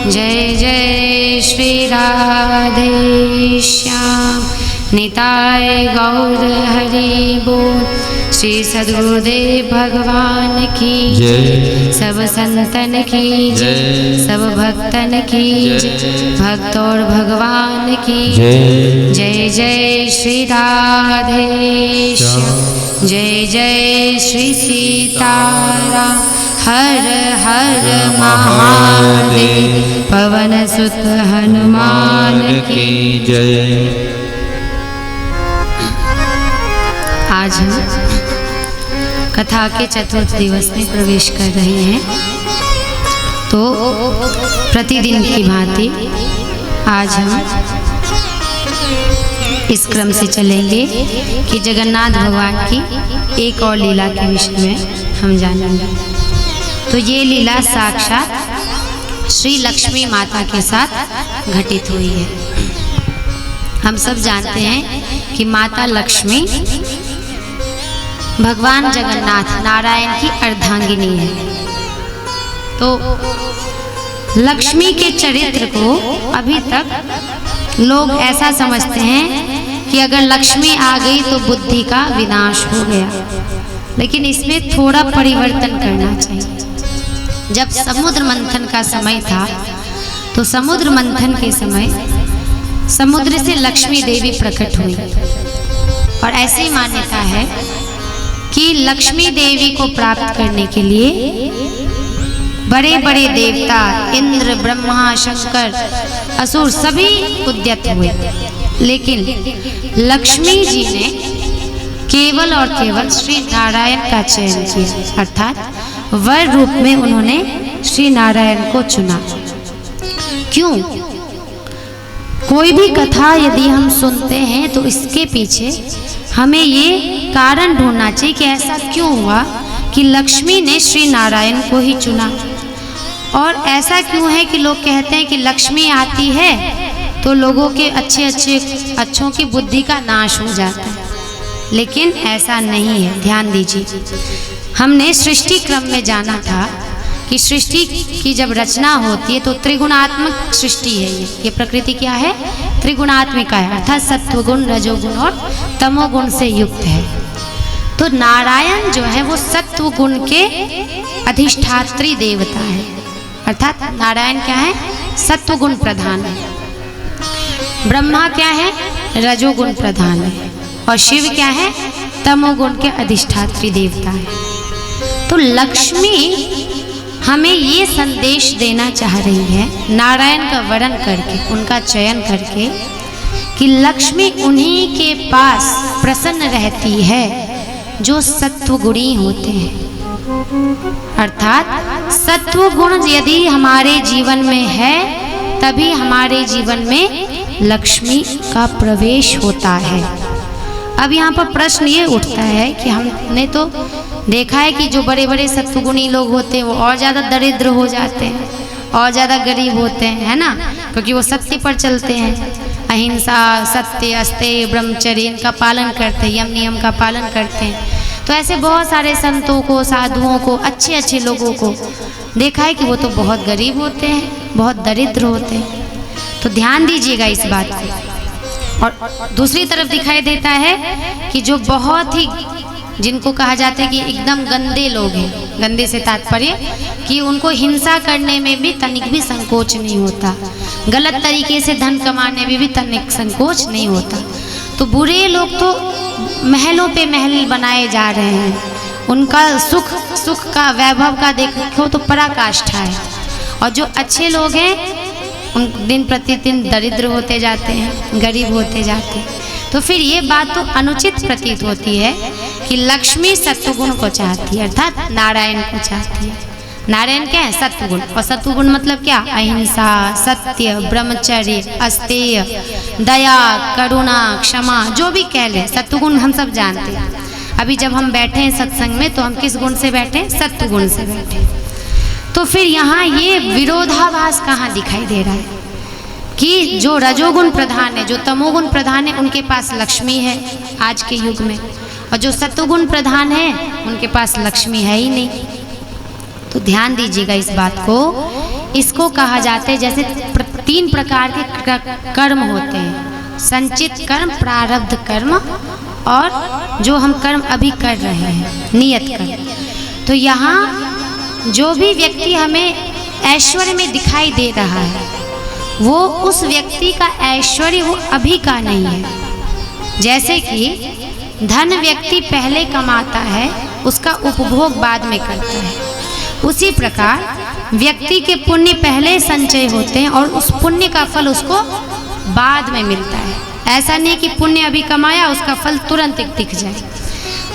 जय जय श्री राधे श्याम निताय गौर हरि बोल। श्री सद्गुरुदेव भगवान की जय, सब संतन की जय, सब भक्तन की जय, भक्त और भगवान की जय। जय जय श्री राधे श्याम, जय जय श्री सीताराम। हर हर महादेव, पवन सुत हनुमान की जय। आज हम कथा के चतुर्थ दिवस में प्रवेश कर रहे हैं। तो प्रतिदिन की भांति आज हम इस क्रम से चलेंगे कि जगन्नाथ भगवान की एक और लीला के विषय में हम जानेंगे। तो ये लीला साक्षात श्री लक्ष्मी माता के साथ घटित हुई है। हम सब जानते हैं कि माता लक्ष्मी भगवान जगन्नाथ नारायण की अर्धांगिनी है। तो लक्ष्मी के चरित्र को अभी तक लोग ऐसा समझते हैं कि अगर लक्ष्मी आ गई तो बुद्धि का विनाश हो गया, लेकिन इसमें थोड़ा परिवर्तन करना चाहिए। जब समुद्र मंथन का समय था तो समुद्र मंथन के समय समुद्र से लक्ष्मी देवी प्रकट हुई और ऐसी मान्यता है कि लक्ष्मी देवी को प्राप्त करने के लिए बड़े बड़े देवता इंद्र, ब्रह्मा, शंकर, असुर सभी उद्यत हुए, लेकिन लक्ष्मी जी ने केवल और केवल श्री नारायण का चयन किया, अर्थात वर रूप में उन्होंने श्री नारायण को चुना। क्यों? कोई भी कथा यदि हम सुनते हैं तो इसके पीछे हमें ये कारण ढूंढना चाहिए कि ऐसा क्यों हुआ कि लक्ष्मी ने श्री नारायण को ही चुना। और ऐसा क्यों है कि लोग कहते हैं कि लक्ष्मी आती है तो लोगों के अच्छों की बुद्धि का नाश हो जाता है, लेकिन ऐसा नहीं है। ध्यान दीजिए, हमने सृष्टि क्रम में जाना था कि सृष्टि की जब रचना होती है तो त्रिगुणात्मक सृष्टि है। ये प्रकृति क्या है? त्रिगुणात्मिका है, अर्थात सत्वगुण, रजोगुण और तमोगुण से युक्त है। तो नारायण जो है वो सत्वगुण के अधिष्ठात्री देवता है, अर्थात नारायण क्या है? सत्वगुण प्रधान है। ब्रह्मा क्या है? रजोगुण प्रधान है। और शिव क्या है? तमोगुण के अधिष्ठात्री देवता है। तो लक्ष्मी हमें ये संदेश देना चाह रही है नारायण का वर्ण करके, उनका चयन करके, कि लक्ष्मी उन्हीं के पास प्रसन्न रहती है जो सत्वगुणी होते हैं। अर्थात सत्वगुण यदि हमारे जीवन में है तभी हमारे जीवन में लक्ष्मी का प्रवेश होता है। अब यहाँ पर प्रश्न ये उठता है कि हमने तो देखा है कि जो बड़े बड़े सत्वगुणी लोग होते हैं वो और ज़्यादा दरिद्र हो जाते हैं और ज़्यादा गरीब होते हैं, है ना, क्योंकि वो सत्य पर चलते हैं। अहिंसा, सत्य, अस्तेय, ब्रह्मचर्य इनका पालन करते हैं, यम नियम का पालन करते हैं। तो ऐसे बहुत सारे संतों को, साधुओं को, अच्छे अच्छे लोगों को देखा है कि वो तो बहुत गरीब होते हैं, बहुत दरिद्र होते हैं। तो ध्यान दीजिएगा इस बात को। और दूसरी तरफ दिखाई देता है कि जो बहुत ही, जिनको कहा जाता है कि एकदम गंदे लोग हैं, गंदे से तात्पर्य कि उनको हिंसा करने में भी तनिक भी संकोच नहीं होता, गलत तरीके से धन कमाने में भी तनिक संकोच नहीं होता। तो बुरे लोग तो महलों पे महल बनाए जा रहे हैं, उनका सुख का, वैभव का देखो तो पराकाष्ठा है। और जो अच्छे लोग हैं उन दिन प्रतिदिन दरिद्र होते जाते हैं, गरीब होते जाते हैं। तो फिर ये बात तो अनुचित प्रतीत होती है कि लक्ष्मी सत्वगुण को चाहती है, अर्थात नारायण को चाहती है। नारायण क्या है? सत्वगुण। और सत्वगुण मतलब क्या? अहिंसा, सत्य, ब्रह्मचर्य, अस्तेय, दया, करुणा, क्षमा, जो भी कह लें, सत्वगुण हम सब जानते हैं। अभी जब हम बैठे हैं सत्संग में तो हम किस गुण से बैठे हैं? सत्वगुण से बैठे। तो फिर यहाँ ये विरोधाभास कहाँ दिखाई दे रहा है कि जो रजोगुण प्रधान है, जो तमोगुण प्रधान है, उनके पास लक्ष्मी है आज के युग में, और जो सत्वगुण प्रधान है उनके पास लक्ष्मी है ही नहीं। तो ध्यान दीजिएगा इस बात को। इसको कहा जाता है, जैसे 3 प्रकार के कर्म होते हैं, संचित कर्म, प्रारब्ध कर्म और जो हम कर्म अभी कर रहे हैं, नियत कर्म। तो यहाँ जो भी व्यक्ति हमें ऐश्वर्य में दिखाई दे रहा है, वो उस व्यक्ति का ऐश्वर्य वो अभी का नहीं है। जैसे कि धन व्यक्ति पहले कमाता है, उसका उपभोग बाद में करता है, उसी प्रकार व्यक्ति के पुण्य पहले संचय होते हैं और उस पुण्य का फल उसको बाद में मिलता है। ऐसा नहीं कि पुण्य अभी कमाया उसका फल तुरंत दिख जाए।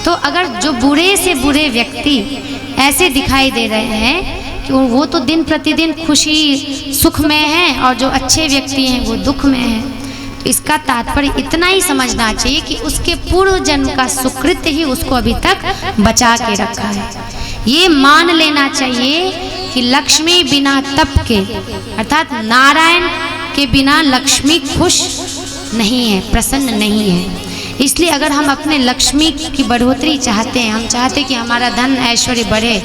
तो अगर जो बुरे से बुरे व्यक्ति ऐसे दिखाई दे रहे हैं कि वो तो दिन प्रतिदिन खुशी सुख में हैं और जो अच्छे व्यक्ति हैं वो दुख में हैं, तो इसका तात्पर्य इतना ही समझना चाहिए कि उसके पूर्व जन्म का सुकृत ही उसको अभी तक बचा के रखा है। ये मान लेना चाहिए कि लक्ष्मी बिना तप के, अर्थात नारायण के बिना लक्ष्मी खुश नहीं है, प्रसन्न नहीं है। इसलिए अगर हम अपने लक्ष्मी की बढ़ोतरी चाहते हैं, हम चाहते हैं कि हमारा धन ऐश्वर्य बढ़े,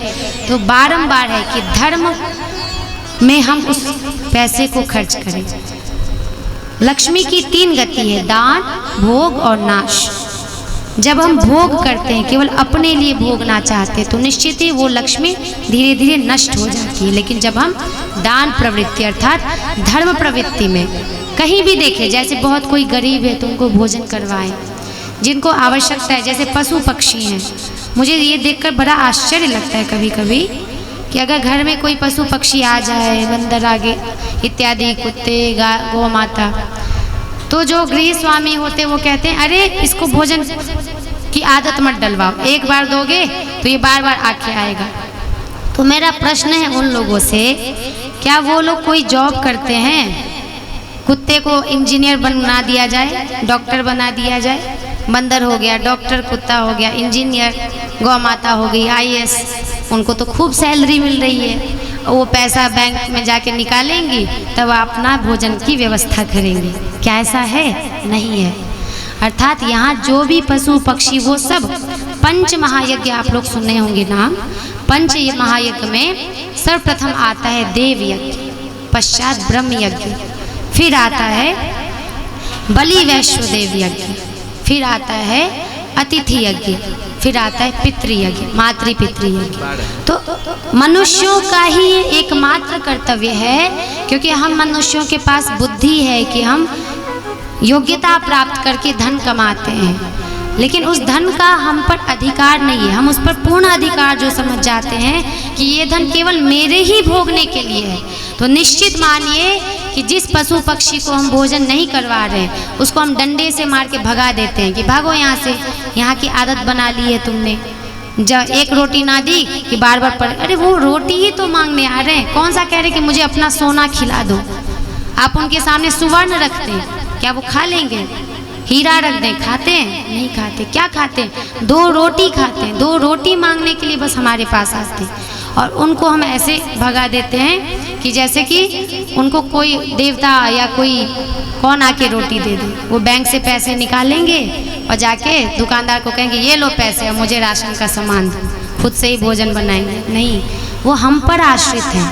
तो बारंबार है कि धर्म में हम उस पैसे को खर्च करें। लक्ष्मी की 3 गति है, दान, भोग और नाश। जब हम भोग करते हैं, केवल अपने लिए भोगना चाहते हैं, तो निश्चित ही वो लक्ष्मी धीरे धीरे नष्ट हो जाती है। लेकिन जब हम दान प्रवृत्ति अर्थात धर्म प्रवृत्ति में कहीं भी देखें, जैसे बहुत कोई गरीब है तो उनको भोजन करवाएं, जिनको आवश्यकता है, जैसे पशु पक्षी हैं। मुझे ये देखकर बड़ा आश्चर्य लगता है कभी कभी कि अगर घर में कोई पशु पक्षी आ जाए, बंदर आगे इत्यादि, कुत्ते, गौ माता, तो जो गृह स्वामी होते वो कहते हैं अरे इसको भोजन की आदत मत डलवाओ, एक बार दोगे तो ये बार बार आके आएगा। तो मेरा प्रश्न है उन लोगों से, क्या वो लोग कोई जॉब करते हैं? कुत्ते को इंजीनियर बना दिया जाए, डॉक्टर बना दिया जाए, बंदर हो गया डॉक्टर, कुत्ता हो गया इंजीनियर, गौ माता हो गई IAS, उनको तो खूब सैलरी मिल रही है, वो पैसा बैंक में जाके निकालेंगी तब अपना भोजन की व्यवस्था करेंगे। क्या ऐसा है? नहीं है। अर्थात यहाँ जो भी पशु पक्षी वो सब पंच महायज्ञ, आप लोग सुने होंगे नाम। पंच महायज्ञ में सर्वप्रथम आता है देव यज्ञ, पश्चात ब्रह्म यज्ञ, फिर आता है बलि वैश्वदेव यज्ञ, फिर आता है अतिथि यज्ञ, फिर आता है पितृयज्ञ, मातृ पितृयज्ञ। तो मनुष्यों का ही ये एकमात्र कर्तव्य है, क्योंकि हम मनुष्यों के पास बुद्धि है कि हम योग्यता प्राप्त करके धन कमाते हैं, लेकिन उस धन का हम पर अधिकार नहीं है। हम उस पर पूर्ण अधिकार जो समझ जाते हैं कि ये धन केवल मेरे ही भोगने के लिए है, तो निश्चित मानिए कि जिस पशु पक्षी को हम भोजन नहीं करवा रहे उसको हम डंडे से मार के भगा देते हैं कि भागो यहाँ से, यहाँ की आदत बना ली है तुमने। जब एक रोटी ना दी कि बार बार पर, अरे वो रोटी ही तो मांगने आ रहे हैं, कौन सा कह रहे कि मुझे अपना सोना खिला दो। आप उनके सामने सुवर्ण रखते हैं, क्या वो खा लेंगे? हीरा रख दें, खाते हैं? नहीं खाते। क्या खाते हैं? 2 रोटी खाते हैं। 2 रोटी मांगने के लिए बस हमारे पास आते हैं और उनको हम ऐसे भगा देते हैं कि जैसे कि उनको कोई देवता या कोई कौन आके रोटी दे दे। वो बैंक से पैसे निकालेंगे और जाके दुकानदार को कहेंगे ये लो पैसे और मुझे राशन का सामान दो, खुद से ही भोजन बनाएंगे। नहीं, वो हम पर आश्रित हैं।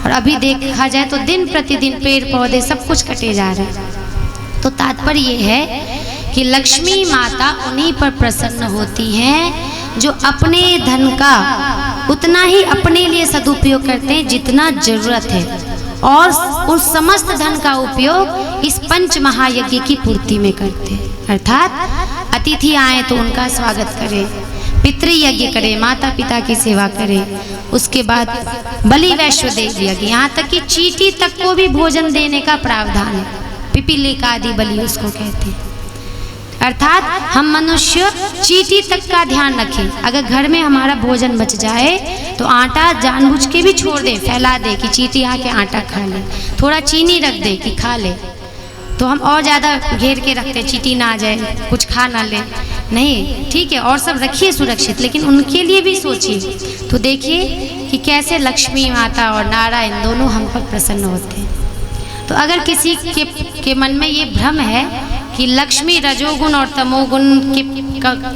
और अभी देखा जाए तो दिन प्रतिदिन पेड़ पौधे सब कुछ कटे जा रहे हैं। तो तात्पर्य ये है कि लक्ष्मी माता उन्हीं पर प्रसन्न होती हैं जो अपने धन का उतना ही अपने लिए सदुपयोग करते हैं जितना जरूरत है, और उस समस्त धन का उपयोग इस पंच महायज्ञ की पूर्ति में करते हैं। अर्थात अतिथि आए तो उनका स्वागत करें, पितृयज्ञ करें, माता पिता की सेवा करें, उसके बाद बलि वैश्वदेव यज्ञ, यहाँ तक कि चींटी तक को भी भोजन देने का प्रावधान है। पिपीलिका आदि बलि उसको कहते हैं। अर्थात हम मनुष्य चींटी तक का ध्यान रखें। अगर घर में हमारा भोजन बच जाए तो आटा जानबूझ के भी छोड़ दें, फैला दे कि चींटी आके आटा खा ले, थोड़ा चीनी रख दे कि खा ले, तो हम और ज़्यादा घेर के रखते, चींटी ना आ जाए, कुछ खा ना ले। नहीं, ठीक है, और सब रखिए सुरक्षित, लेकिन उनके लिए भी सोचिए। तो देखिए कि कैसे लक्ष्मी माता और नारायण दोनों हम पर प्रसन्न होते हैं। तो अगर किसी के मन में ये भ्रम है कि लक्ष्मी रजोगुण और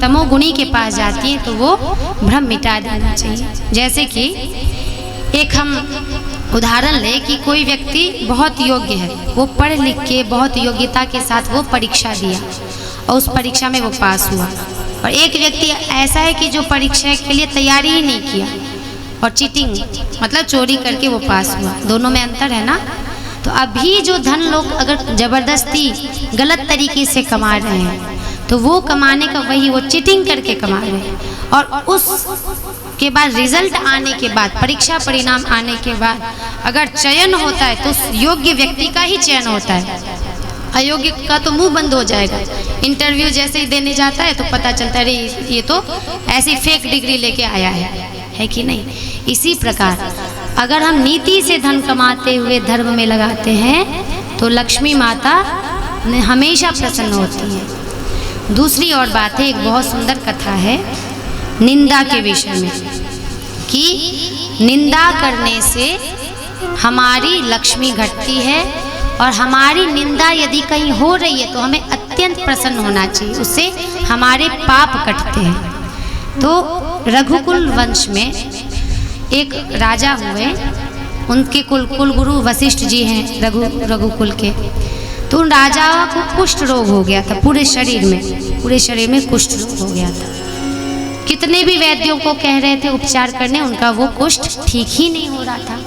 तमोगुणी के पास जाती है, तो वो भ्रम मिटा देना चाहिए। जैसे कि एक हम उदाहरण ले कि कोई व्यक्ति बहुत योग्य है, वो पढ़ लिख के बहुत योग्यता के साथ वो परीक्षा दिया और उस परीक्षा में वो पास हुआ, और एक व्यक्ति ऐसा है कि जो परीक्षा के लिए तैयारी ही नहीं किया और चीटिंग मतलब चोरी करके वो पास हुआ। दोनों में अंतर है ना। तो अभी जो धन लोग अगर ज़बरदस्ती गलत तरीके से कमा रहे हैं तो वो कमाने का वही वो चीटिंग करके कमा रहे हैं, और उसके बाद रिजल्ट आने के बाद, परीक्षा परिणाम आने के बाद अगर चयन होता है तो उस योग्य व्यक्ति का ही चयन होता है, अयोग्य का तो मुंह बंद हो जाएगा। इंटरव्यू जैसे ही देने जाता है तो पता चलता है अरे ये तो ऐसी फेक डिग्री लेके आया है कि नहीं। इसी प्रकार अगर हम नीति से धन कमाते हुए धर्म में लगाते हैं तो लक्ष्मी माता हमेशा प्रसन्न होती है। दूसरी और बात है, एक बहुत सुंदर कथा है निंदा के विषय में, कि निंदा करने से हमारी लक्ष्मी घटती है, और हमारी निंदा यदि कहीं हो रही है तो हमें अत्यंत प्रसन्न होना चाहिए, उससे हमारे पाप कटते हैं। तो रघुकुल वंश में एक राजा हुए, उनके कुल गुरु वशिष्ठ जी हैं रघुकुल के। तो उन राजा को कुष्ठ रोग हो गया था, पूरे शरीर में कुष्ठ रोग हो गया था। कितने भी वैद्यों को कह रहे थे उपचार करने, उनका वो कुष्ठ ठीक ही नहीं हो रहा था।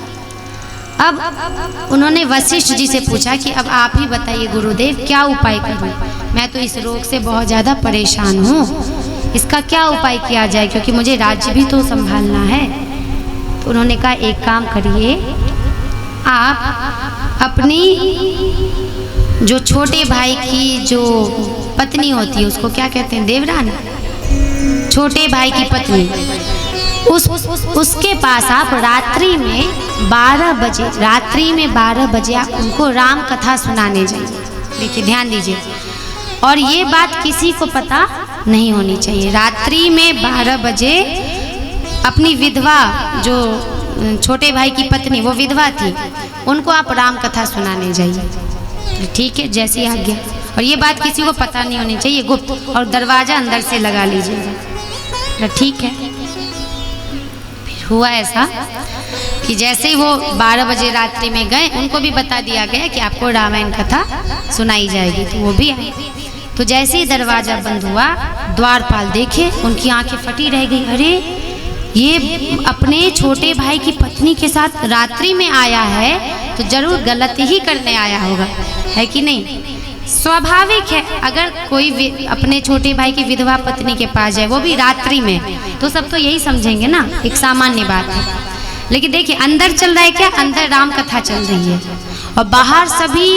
अब उन्होंने वशिष्ठ जी से पूछा कि अब आप ही बताइए गुरुदेव क्या उपाय करूं, मैं तो इस रोग से बहुत ज़्यादा परेशान हूँ, इसका क्या उपाय किया जाए, क्योंकि मुझे राज्य भी तो संभालना है। तो उन्होंने कहा एक काम करिए, आप अपनी जो छोटे भाई की जो पत्नी होती है उसको क्या कहते हैं, देवरानी, छोटे भाई की पत्नी, उसके पास आप रात्रि में 12 बजे आप उनको राम कथा सुनाने जाइए। देखिए ध्यान दीजिए, और ये बात किसी को पता नहीं होनी चाहिए। रात्रि में 12 बजे अपनी विधवा, जो छोटे भाई की पत्नी वो विधवा थी, उनको आप राम कथा सुनाने जाइए। ठीक है, जैसी आज्ञा। और ये बात किसी को पता नहीं होनी चाहिए, गुप्त, और दरवाज़ा अंदर से लगा लीजिएगा। ठीक है। फिर हुआ ऐसा कि जैसे ही वो 12 बजे रात्रि में गए, उनको भी बता दिया गया कि आपको रामायण कथा सुनाई जाएगी, तो वो भी आए। तो जैसे ही दरवाज़ा बंद हुआ, द्वारपाल देखे, उनकी आंखें फटी रह गई। अरे ये अपने छोटे भाई की पत्नी के साथ रात्रि में आया है तो जरूर गलत ही करने आया होगा, है कि नहीं। स्वाभाविक है, अगर कोई अपने छोटे भाई की विधवा पत्नी के पास जाए, वो भी रात्रि में, तो सब तो यही समझेंगे ना, एक सामान्य बात है। लेकिन देखिए अंदर चल रहा है क्या, अंदर राम कथा चल रही है, और बाहर सभी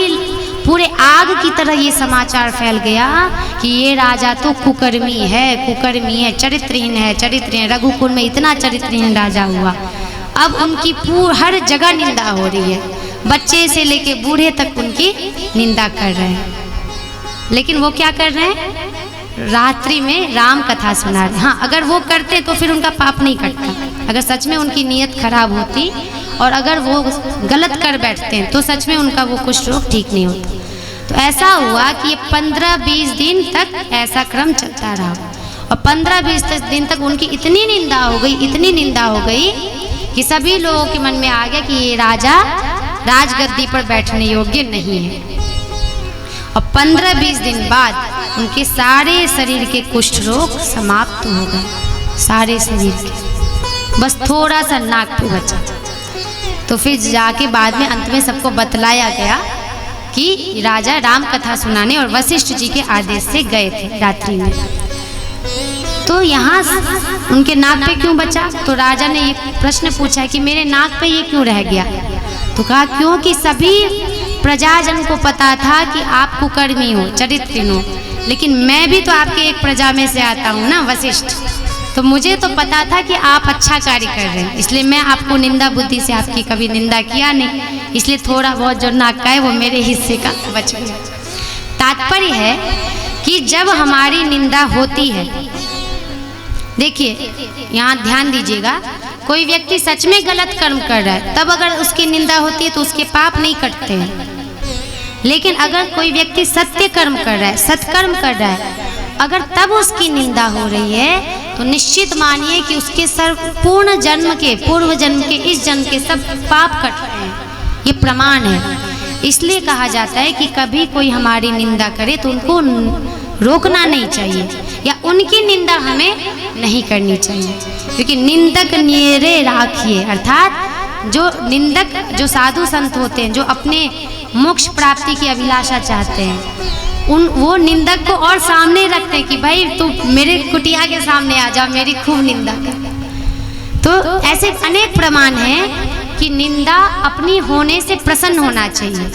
पूरे आग की तरह ये समाचार फैल गया कि ये राजा तो कुकर्मी है, चरित्रहीन है। रघुकुल में इतना चरित्रहीन राजा हुआ। अब उनकी हर जगह निंदा हो रही है, बच्चे से लेके बूढ़े तक उनकी निंदा कर रहे हैं। लेकिन वो क्या कर रहे हैं, रात्रि में राम कथा सुना रहे। हाँ, अगर वो करते तो फिर उनका पाप नहीं कटता। अगर सच में उनकी नीयत खराब होती और अगर वो गलत कर बैठते हैं तो सच में उनका वो कुष्ठ रोग ठीक नहीं होता। तो ऐसा हुआ कि ये 15-20 दिन तक ऐसा क्रम चलता रहा, और 15-20 दिन तक उनकी इतनी निंदा हो गई कि सभी लोगों के मन में आ गया कि ये राजा राजगद्दी पर बैठने योग्य नहीं है। और 15-20 दिन बाद उनके सारे शरीर के कुष्ठ रोग समाप्त हो गए, सारे शरीर के, बस थोड़ा सा नाक पे बचा। तो फिर जाके बाद में अंत में सबको बतलाया गया कि राजा राम कथा सुनाने और वशिष्ठ जी के आदेश से गए थे रात्रि में। तो यहाँ उनके नाक पे क्यों बचा, तो राजा ने ये प्रश्न पूछा कि मेरे नाक पे ये क्यों रह गया। तो कहा क्योंकि सभी प्रजाजन को पता था कि आप कुकर्मी हो, चरित्रहीन हो, लेकिन मैं भी तो आपके एक प्रजा में से आता हूँ ना, वशिष्ठ, तो मुझे तो पता था कि आप अच्छा कार्य कर रहे हैं, इसलिए मैं आपको निंदा बुद्धि से आपकी कभी निंदा किया नहीं, इसलिए थोड़ा बहुत जो नाक का है वो मेरे हिस्से का बच गया। तात्पर्य है कि जब हमारी निंदा होती है, देखिए यहाँ ध्यान दीजिएगा, कोई व्यक्ति सच में गलत कर्म कर रहा है तब अगर उसकी निंदा होती है तो उसके पाप नहीं कटते हैं। लेकिन अगर कोई व्यक्ति सत्य कर्म कर रहा है, सत्कर्म कर रहा है, अगर तब उसकी निंदा हो रही है तो निश्चित मानिए कि उसके पूर्ण जन्म के, पूर्व जन्म के, इस जन्म के सब पाप कट रहे हैं। ये प्रमाण है। इसलिए कहा जाता है कि कभी कोई हमारी निंदा करे तो उनको रोकना नहीं चाहिए या उनकी निंदा हमें नहीं करनी चाहिए, क्योंकि निंदक नियरे राखिए, अर्थात जो निंदक, जो साधु संत होते हैं, जो अपने मोक्ष प्राप्ति की अभिलाषा चाहते हैं, वो निंदक को और सामने रखते हैं कि भाई तू मेरे कुटिया के सामने आ जा, मेरी खूब निंदा कर। तो ऐसे अनेक प्रमाण हैं कि निंदा अपनी होने से प्रसन्न होना चाहिए,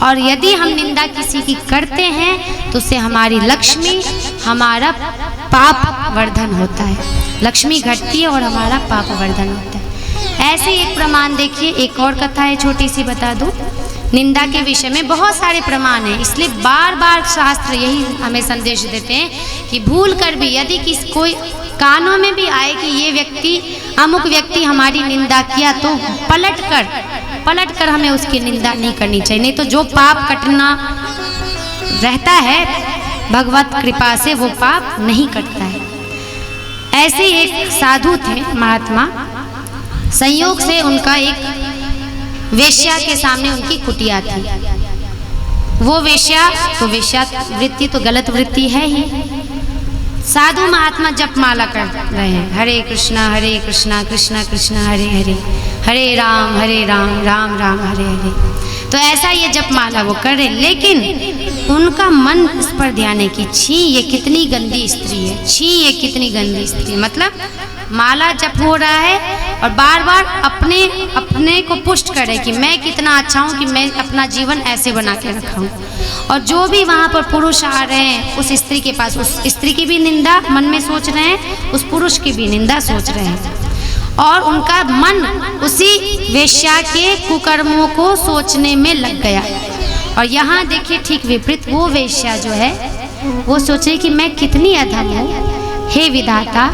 और यदि हम निंदा किसी की करते हैं तो उससे हमारी लक्ष्मी, हमारा पाप वर्धन होता है। लक्ष्मी घटती है और हमारा पाप वर्धन होता है। ऐसे एक प्रमाण देखिए, एक और कथा है, छोटी सी बता दूं। निंदा के विषय में बहुत सारे प्रमाण हैं, इसलिए बार बार शास्त्र यही हमें संदेश देते हैं कि भूल कर भी यदि कोई कानों में भी आए कि ये व्यक्ति, अमुक व्यक्ति हमारी निंदा किया, तो पलट कर हमें उसकी निंदा नहीं करनी चाहिए। नहीं तो जो पाप कटना रहता है भगवत कृपा से, वो पाप नहीं कटता है। ऐसे एक साधु थे महात्मा, संयोग से उनका एक वेश्या के सामने उनकी कुटिया थी। वो वेश्या, तो वेश्या वृत्ति तो गलत वृत्ति है ही। साधु महात्मा जप माला कर रहे हैं, हरे कृष्णा कृष्णा कृष्णा हरे हरे, हरे राम राम राम हरे हरे। तो ऐसा ये जप माला वो कर रहे, लेकिन उनका मन इस पर ध्यान है कि छी ये कितनी गंदी स्त्री है, छी ये कितनी गंदी स्त्री है। मतलब माला जप हो रहा है और बार बार अपने को पुष्ट करे कि मैं कितना अच्छा हूँ कि मैं अपना जीवन ऐसे बना के रखा हूँ। और जो भी वहाँ पर पुरुष आ रहे हैं उस स्त्री के पास, उस स्त्री की भी निंदा मन में सोच रहे हैं, उस पुरुष की भी निंदा सोच रहे हैं, और उनका मन उसी वेश्या के कुकर्मों को सोचने में लग गया। और यहाँ देखिए ठीक विपरीत, वो वेश्या जो है वो सोचे कि मैं कितनी अधम हूँ, हे विधाता,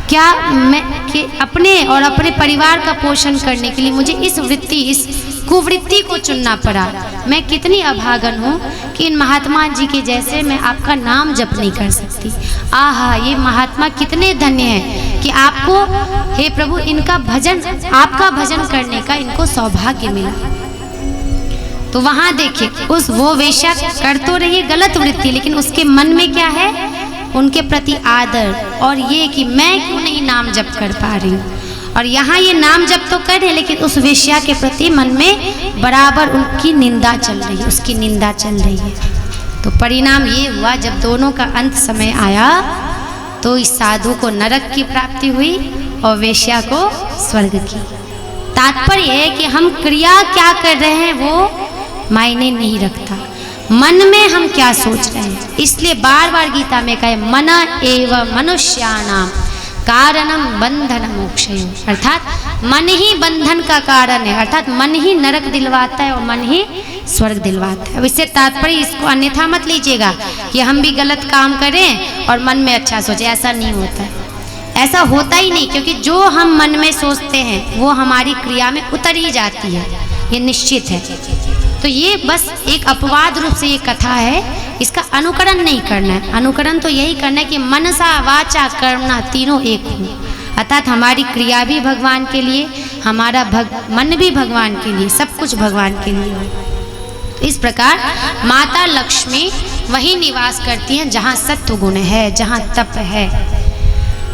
क्या मैं कि अपने और अपने परिवार का पोषण करने के लिए मुझे इस वृत्ति, इस कुवृत्ति को चुनना पड़ा। मैं कितनी अभागन हूँ कि इन महात्मा जी के जैसे मैं आपका नाम जप नहीं कर सकती। आहा, ये महात्मा कितने धन्य हैं कि आपको, हे प्रभु, इनका भजन, आपका भजन करने का इनको सौभाग्य मिला। तो वहाँ देखिए, वो वेश्या कर तो रही है गलत वृत्ति, लेकिन उसके मन में क्या है, उनके प्रति आदर, और ये कि मैं क्यों नहीं नाम जप कर पा रही हूँ। और यहाँ ये नाम जप तो कर रहे, लेकिन उस वेश्या के प्रति मन में बराबर उनकी निंदा चल रही है, उसकी निंदा चल रही है। तो परिणाम ये हुआ, जब दोनों का अंत समय आया तो इस साधु को नरक की प्राप्ति हुई और वेश्या को स्वर्ग की। तात्पर्य है कि हम क्रिया क्या कर रहे हैं वो मायने नहीं रखता, मन में हम क्या सोच रहे हैं। इसलिए बार बार गीता में कहे, मन एव मनुष्याणाम कारणम बंधन मोक्षयो, अर्थात मन ही बंधन का कारण है, अर्थात मन ही नरक दिलवाता है और मन ही स्वर्ग दिलवाता है। इससे तात्पर्य इसको अन्यथा मत लीजिएगा कि हम भी गलत काम करें और मन में अच्छा सोचे, ऐसा नहीं होता है। ऐसा होता ही नहीं, क्योंकि जो हम मन में सोचते हैं वो हमारी क्रिया में उतर ही जाती है, ये निश्चित है। तो ये बस एक अपवाद रूप से ये कथा है, इसका अनुकरण नहीं करना है। अनुकरण तो यही करना है कि मनसा वाचा कर्मणा तीनों एक हो, अर्थात हमारी क्रिया भी भगवान के लिए, हमारा मन भी भगवान के लिए, सब कुछ भगवान के लिए हो। इस प्रकार माता लक्ष्मी वही निवास करती हैं जहाँ सत्व गुण है, जहाँ तप है।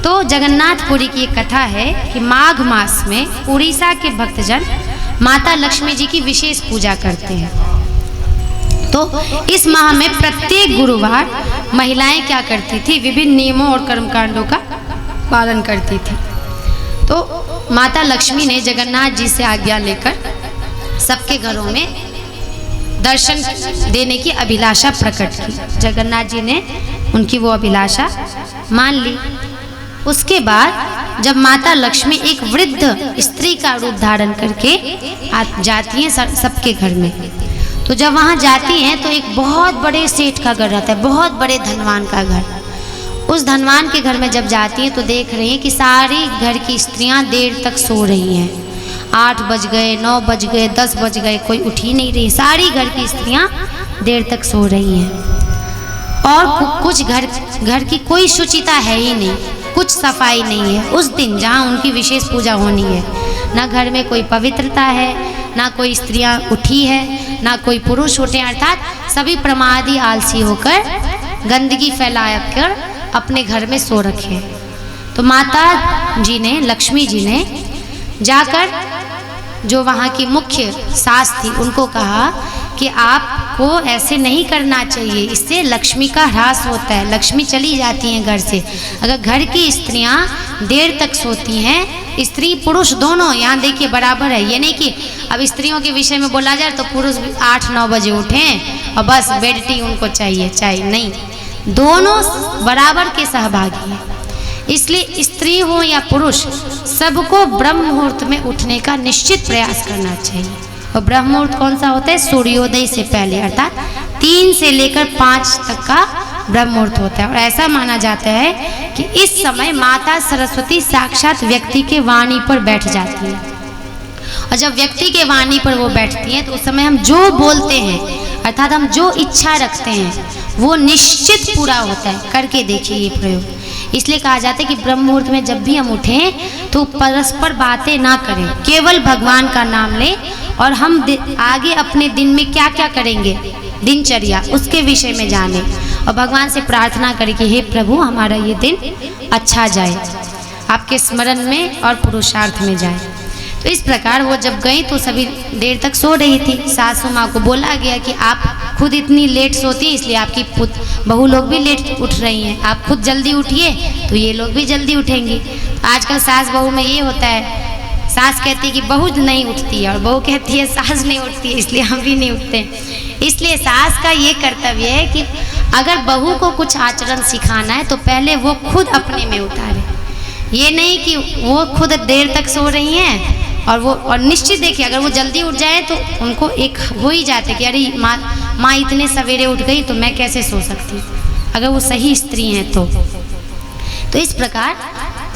तो जगन्नाथपुरी की एक कथा है कि माघ मास में उड़ीसा के भक्तजन माता लक्ष्मी जी की विशेष पूजा करते हैं। तो इस माह में प्रत्येक गुरुवार महिलाएं क्या करती थी, विभिन्न नियमों और कर्मकांडों का पालन करती थी। तो माता लक्ष्मी ने जगन्नाथ जी से आज्ञा लेकर सबके घरों में दर्शन देने की अभिलाषा प्रकट की। जगन्नाथ जी ने उनकी वो अभिलाषा मान ली। उसके बाद जब माता लक्ष्मी एक वृद्ध स्त्री का रूप धारण करके जाती हैं सबके घर में, तो जब वहाँ जाती हैं तो एक बहुत बड़े सेठ का घर रहता है, बहुत बड़े धनवान का घर। उस धनवान के घर में जब जाती हैं तो देख रही हैं कि सारी घर की स्त्रियाँ देर तक सो रही हैं। 8 बज गए, 9 बज गए, 10 बज गए, कोई उठ ही नहीं रही। सारी घर की स्त्रियाँ देर तक सो रही हैं और कुछ घर की कोई शुचिता है ही नहीं। कुछ सफाई नहीं है। उस दिन जहाँ उनकी विशेष पूजा होनी है, ना घर में कोई पवित्रता है, ना कोई स्त्रियाँ उठी है, ना कोई पुरुष उठे, अर्थात सभी प्रमादी आलसी होकर गंदगी फैला कर अपने घर में सो रखे। तो माता जी ने, लक्ष्मी जी ने जाकर जो वहाँ की मुख्य सास थी उनको कहा कि आपको ऐसे नहीं करना चाहिए, इससे लक्ष्मी का ह्रास होता है, लक्ष्मी चली जाती हैं घर से। अगर घर की स्त्रियाँ देर तक सोती हैं, स्त्री पुरुष दोनों यहाँ देखिए बराबर है, ये नहीं कि अब स्त्रियों के विषय में बोला जाए तो पुरुष 8-9 बजे उठें और बस बेड टी उनको चाहिए, नहीं, दोनों बराबर के सहभागी हैं। इसलिए स्त्री हो या पुरुष, सबको ब्रह्म मुहूर्त में उठने का निश्चित प्रयास करना चाहिए। और ब्रह्म मुहूर्त कौन सा होता है? सूर्योदय से पहले, अर्थात 3 से लेकर 5 तक का ब्रह्म मुहूर्त होता है। और ऐसा माना जाता है कि इस समय माता सरस्वती साक्षात व्यक्ति के वाणी पर बैठ जाती है। और जब व्यक्ति के वाणी पर वो बैठती हैं तो उस समय हम जो बोलते हैं, अर्थात हम जो इच्छा रखते हैं, वो निश्चित पूरा होता है। करके देखिए ये प्रयोग। इसलिए कहा जाता है कि ब्रह्म मुहूर्त में जब भी हम उठें तो परस्पर बातें ना करें, केवल भगवान का नाम लें और हम आगे अपने दिन में क्या क्या करेंगे, दिनचर्या, उसके विषय में जानें और भगवान से प्रार्थना करें कि हे प्रभु हमारा ये दिन अच्छा जाए, आपके स्मरण में और पुरुषार्थ में जाए। तो इस प्रकार वो जब गई तो सभी देर तक सो रही थी। सासू माँ को बोला गया कि आप खुद इतनी लेट सोती हैं, इसलिए आपकी बहू लोग भी लेट उठ रही हैं, आप खुद जल्दी उठिए तो ये लोग भी जल्दी उठेंगी। आजकल सास बहू में ये होता है, सास कहती है कि बहू नहीं उठती है और बहू कहती है सास नहीं उठती है, इसलिए हम भी नहीं उठते। इसलिए सास का ये कर्तव्य है कि अगर बहू को कुछ आचरण सिखाना है तो पहले वो खुद अपने में उतारे। ये नहीं कि वो खुद देर तक सो रही हैं और निश्चित देखिए अगर वो जल्दी उठ जाए तो उनको एक हो ही जाते कि अरे माँ इतने सवेरे उठ गई तो मैं कैसे सो सकती, अगर वो सही स्त्री हैं तो इस प्रकार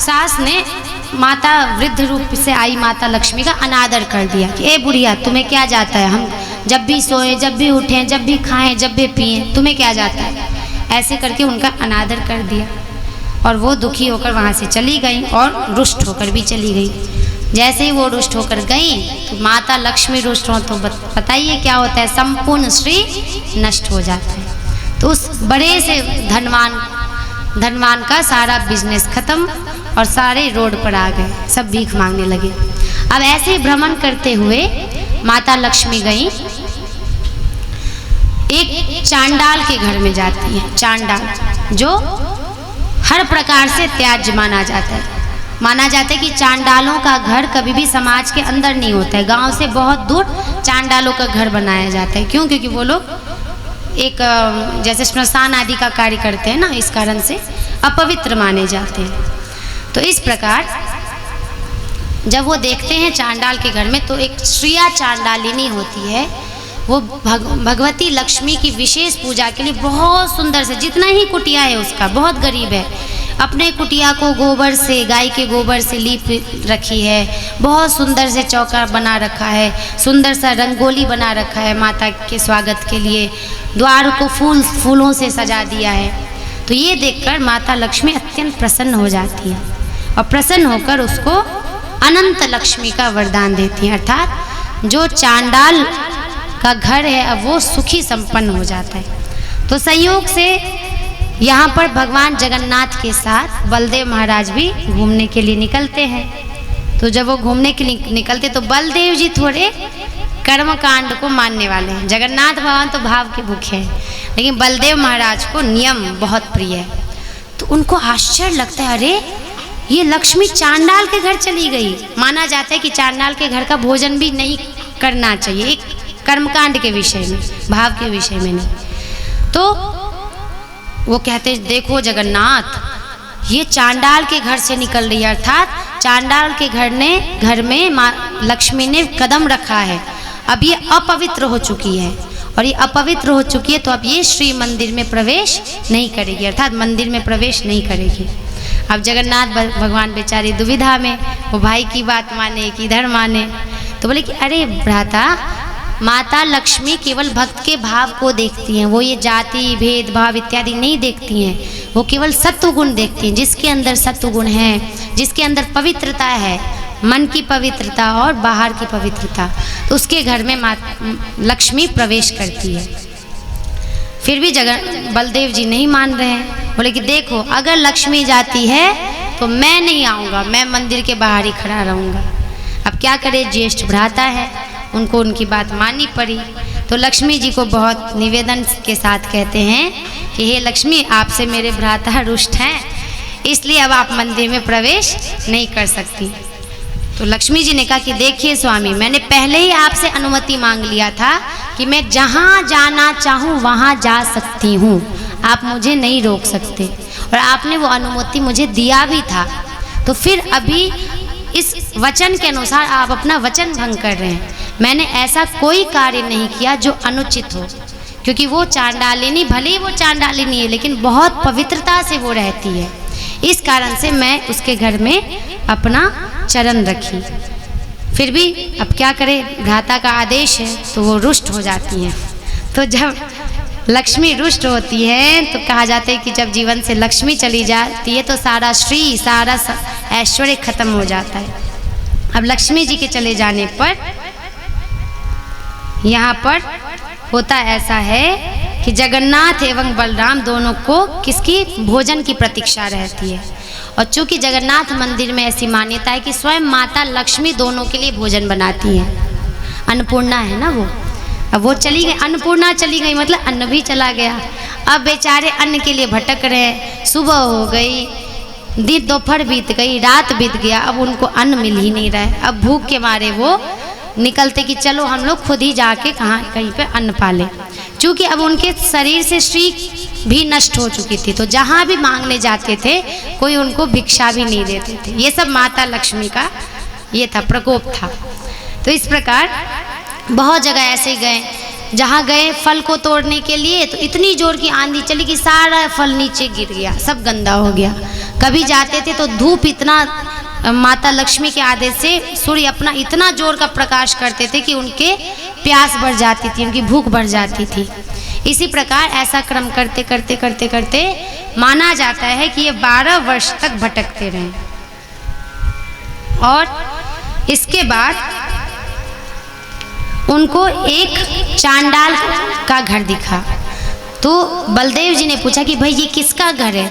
सास ने माता वृद्ध रूप से आई माता लक्ष्मी का अनादर कर दिया कि ए बुढ़िया तुम्हें क्या जाता है, हम जब भी सोएं, जब भी उठें, जब भी खाएं, जब भी पिएं, तुम्हें क्या जाता है। ऐसे करके उनका अनादर कर दिया और वो दुखी होकर वहाँ से चली गई और रुष्ट होकर भी चली गई। जैसे ही वो रुष्ट होकर गई तो माता लक्ष्मी रुष्ट हो तो बताइए क्या होता है, संपूर्ण श्री नष्ट हो जाता है। तो उस बड़े से धनवान का सारा बिजनेस खत्म और सारे रोड पर आ गए, सब भीख मांगने लगे। अब ऐसे ही भ्रमण करते हुए माता लक्ष्मी गई, एक चांडाल के घर में जाती है। चांडाल जो हर प्रकार से त्याज्य माना जाता है। माना जाता है कि चांडालों का घर कभी भी समाज के अंदर नहीं होता है, गांव से बहुत दूर चांडालों का घर बनाया जाता है। क्यों? क्योंकि वो लोग एक जैसे श्मशान आदि का कार्य करते हैं ना, इस कारण से अपवित्र माने जाते हैं। तो इस प्रकार जब वो देखते हैं चांडाल के घर में तो एक श्रिया चांडालिनी होती है, वो भगवती लक्ष्मी की विशेष पूजा के लिए बहुत सुंदर से, जितना ही कुटिया है उसका, बहुत गरीब है, अपने कुटिया को गोबर से, गाय के गोबर से लीप रखी है, बहुत सुंदर से चौका बना रखा है, सुंदर सा रंगोली बना रखा है माता के स्वागत के लिए, द्वार को फूलों से सजा दिया है। तो ये देखकर माता लक्ष्मी अत्यंत प्रसन्न हो जाती है और प्रसन्न होकर उसको अनंत लक्ष्मी का वरदान देती है, अर्थात जो चांडाल का घर है अब वो सुखी संपन्न हो जाता है। तो संयोग से यहाँ पर भगवान जगन्नाथ के साथ बलदेव महाराज भी घूमने के लिए निकलते हैं। तो जब वो घूमने के लिए निकलते तो बलदेव जी थोड़े कर्म कांड को मानने वाले हैं। जगन्नाथ भगवान तो भाव के भूखे हैं, लेकिन बलदेव महाराज को नियम बहुत प्रिय है। तो उनको आश्चर्य लगता है, अरे ये लक्ष्मी चांडाल के घर चली गई। माना जाता है कि चांडाल के घर का भोजन भी नहीं करना चाहिए, एक कर्मकांड के विषय में, भाव के विषय में नहीं। तो वो कहते देखो जगन्नाथ, ये चांडाल के घर से निकल रही है, अर्थात चांडाल के घर में माँ लक्ष्मी ने कदम रखा है, अब ये अपवित्र हो चुकी है और ये अपवित्र हो चुकी है तो अब ये श्री मंदिर में प्रवेश नहीं करेगी, अर्थात मंदिर में प्रवेश नहीं करेगी। अब जगन्नाथ भगवान बेचारे दुविधा में, वो भाई की बात माने कि इधर माने। तो बोले कि अरे भ्राता, माता लक्ष्मी केवल भक्त के भाव को देखती हैं, वो ये जाति भेदभाव इत्यादि नहीं देखती हैं, वो केवल सत्व गुण देखती हैं। जिसके अंदर सत्व गुण है, जिसके अंदर पवित्रता है, मन की पवित्रता और बाहर की पवित्रता, तो उसके घर में लक्ष्मी प्रवेश करती है। फिर भी बलदेव जी नहीं मान रहे हैं। बोले कि देखो, अगर लक्ष्मी जाती है तो मैं नहीं आऊँगा, मैं मंदिर के बाहर ही खड़ा रहूँगा। अब क्या करे, ज्येष्ठ भ्राता है, उनको उनकी बात माननी पड़ी। तो लक्ष्मी जी को बहुत निवेदन के साथ कहते हैं कि हे लक्ष्मी, आपसे मेरे भ्राता रुष्ट हैं, इसलिए अब आप मंदिर में प्रवेश नहीं कर सकती। तो लक्ष्मी जी ने कहा कि देखिए स्वामी, मैंने पहले ही आपसे अनुमति मांग लिया था कि मैं जहाँ जाना चाहूँ वहाँ जा सकती हूँ, आप मुझे नहीं रोक सकते, और आपने वो अनुमति मुझे दिया भी था। तो फिर अभी इस वचन के अनुसार आप अपना वचन भंग कर रहे हैं। मैंने ऐसा कोई कार्य नहीं किया जो अनुचित हो, क्योंकि वो चांडालिनी, भले ही वो चांडालिनी है, लेकिन बहुत पवित्रता से वो रहती है। इस कारण से मैं उसके घर में अपना चरण रखी। फिर भी अब क्या करे, भ्राता का आदेश है, तो वो रुष्ट हो जाती हैं। तो जब लक्ष्मी रुष्ट होती है तो कहा जाता है कि जब जीवन से लक्ष्मी चली जाती है तो सारा श्री, सारा ऐश्वर्य खत्म हो जाता है। अब लक्ष्मी जी के चले जाने पर यहाँ पर होता ऐसा है कि जगन्नाथ एवं बलराम दोनों को किसकी भोजन की प्रतीक्षा रहती है। और चूंकि जगन्नाथ मंदिर में ऐसी मान्यता है कि स्वयं माता लक्ष्मी दोनों के लिए भोजन बनाती है। अन्नपूर्णा है ना वो, अब वो चली गई, अन्नपूर्णा चली गई मतलब अन्न भी चला गया। अब बेचारे अन्न के लिए भटक रहे हैं। सुबह हो गई, दिन दोपहर बीत गई, रात बीत गया, अब उनको अन्न मिल ही नहीं रहा है। अब भूख के मारे वो निकलते कि चलो हम लोग खुद ही जाके कहीं पे अन्न पालें। चूँकि अब उनके शरीर से श्री भी नष्ट हो चुकी थी, तो जहाँ भी मांगने जाते थे कोई उनको भिक्षा भी नहीं देते थे। ये सब माता लक्ष्मी का ये था, प्रकोप था। तो इस प्रकार बहुत जगह ऐसे गए, जहाँ गए फल को तोड़ने के लिए तो इतनी जोर की आंधी चली कि सारा फल नीचे गिर गया, सब गंदा हो गया। कभी जाते थे तो धूप इतना, माता लक्ष्मी के आदेश से सूर्य अपना इतना जोर का प्रकाश करते थे कि उनके प्यास बढ़ जाती थी, उनकी भूख बढ़ जाती थी। इसी प्रकार ऐसा क्रम करते करते करते करते माना जाता है कि ये 12 वर्ष तक भटकते रहे। और इसके बाद उनको एक चांडाल का घर दिखा। तो बलदेव जी ने पूछा कि भाई ये किसका घर है,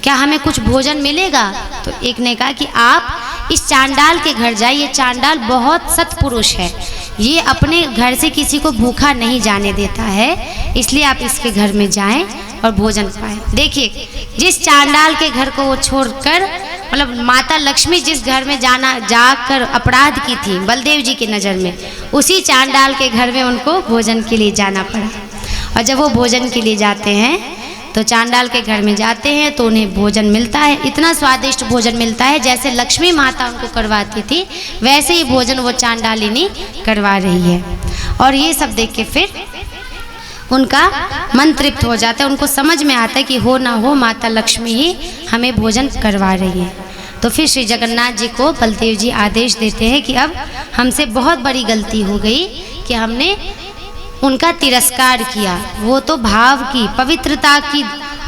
क्या हमें कुछ भोजन मिलेगा? तो एक ने कहा कि आप इस चांडाल के घर जाइए, चांडाल बहुत सत्पुरुष है, ये अपने घर से किसी को भूखा नहीं जाने देता है, इसलिए आप इसके घर में जाएं और भोजन पाएं। देखिए, जिस चांडाल के घर को वो छोड़कर, मतलब माता लक्ष्मी जिस घर में जाकर अपराध की थी बलदेव जी की नज़र में, उसी चांडाल के घर में उनको भोजन के लिए जाना पड़ा। और जब वो भोजन के लिए जाते हैं तो चांडाल के घर में जाते हैं तो उन्हें भोजन मिलता है, इतना स्वादिष्ट भोजन मिलता है जैसे लक्ष्मी माता उनको करवाती थी, वैसे ही भोजन वो चांडालिनी करवा रही है। और ये सब देख के फिर उनका मन तृप्त हो जाता है, उनको समझ में आता है कि हो ना हो माता लक्ष्मी ही हमें भोजन करवा रही है। तो फिर श्री जगन्नाथ जी को बलदेव जी आदेश देते हैं कि अब हमसे बहुत बड़ी गलती हो गई कि हमने उनका तिरस्कार किया। वो तो भाव की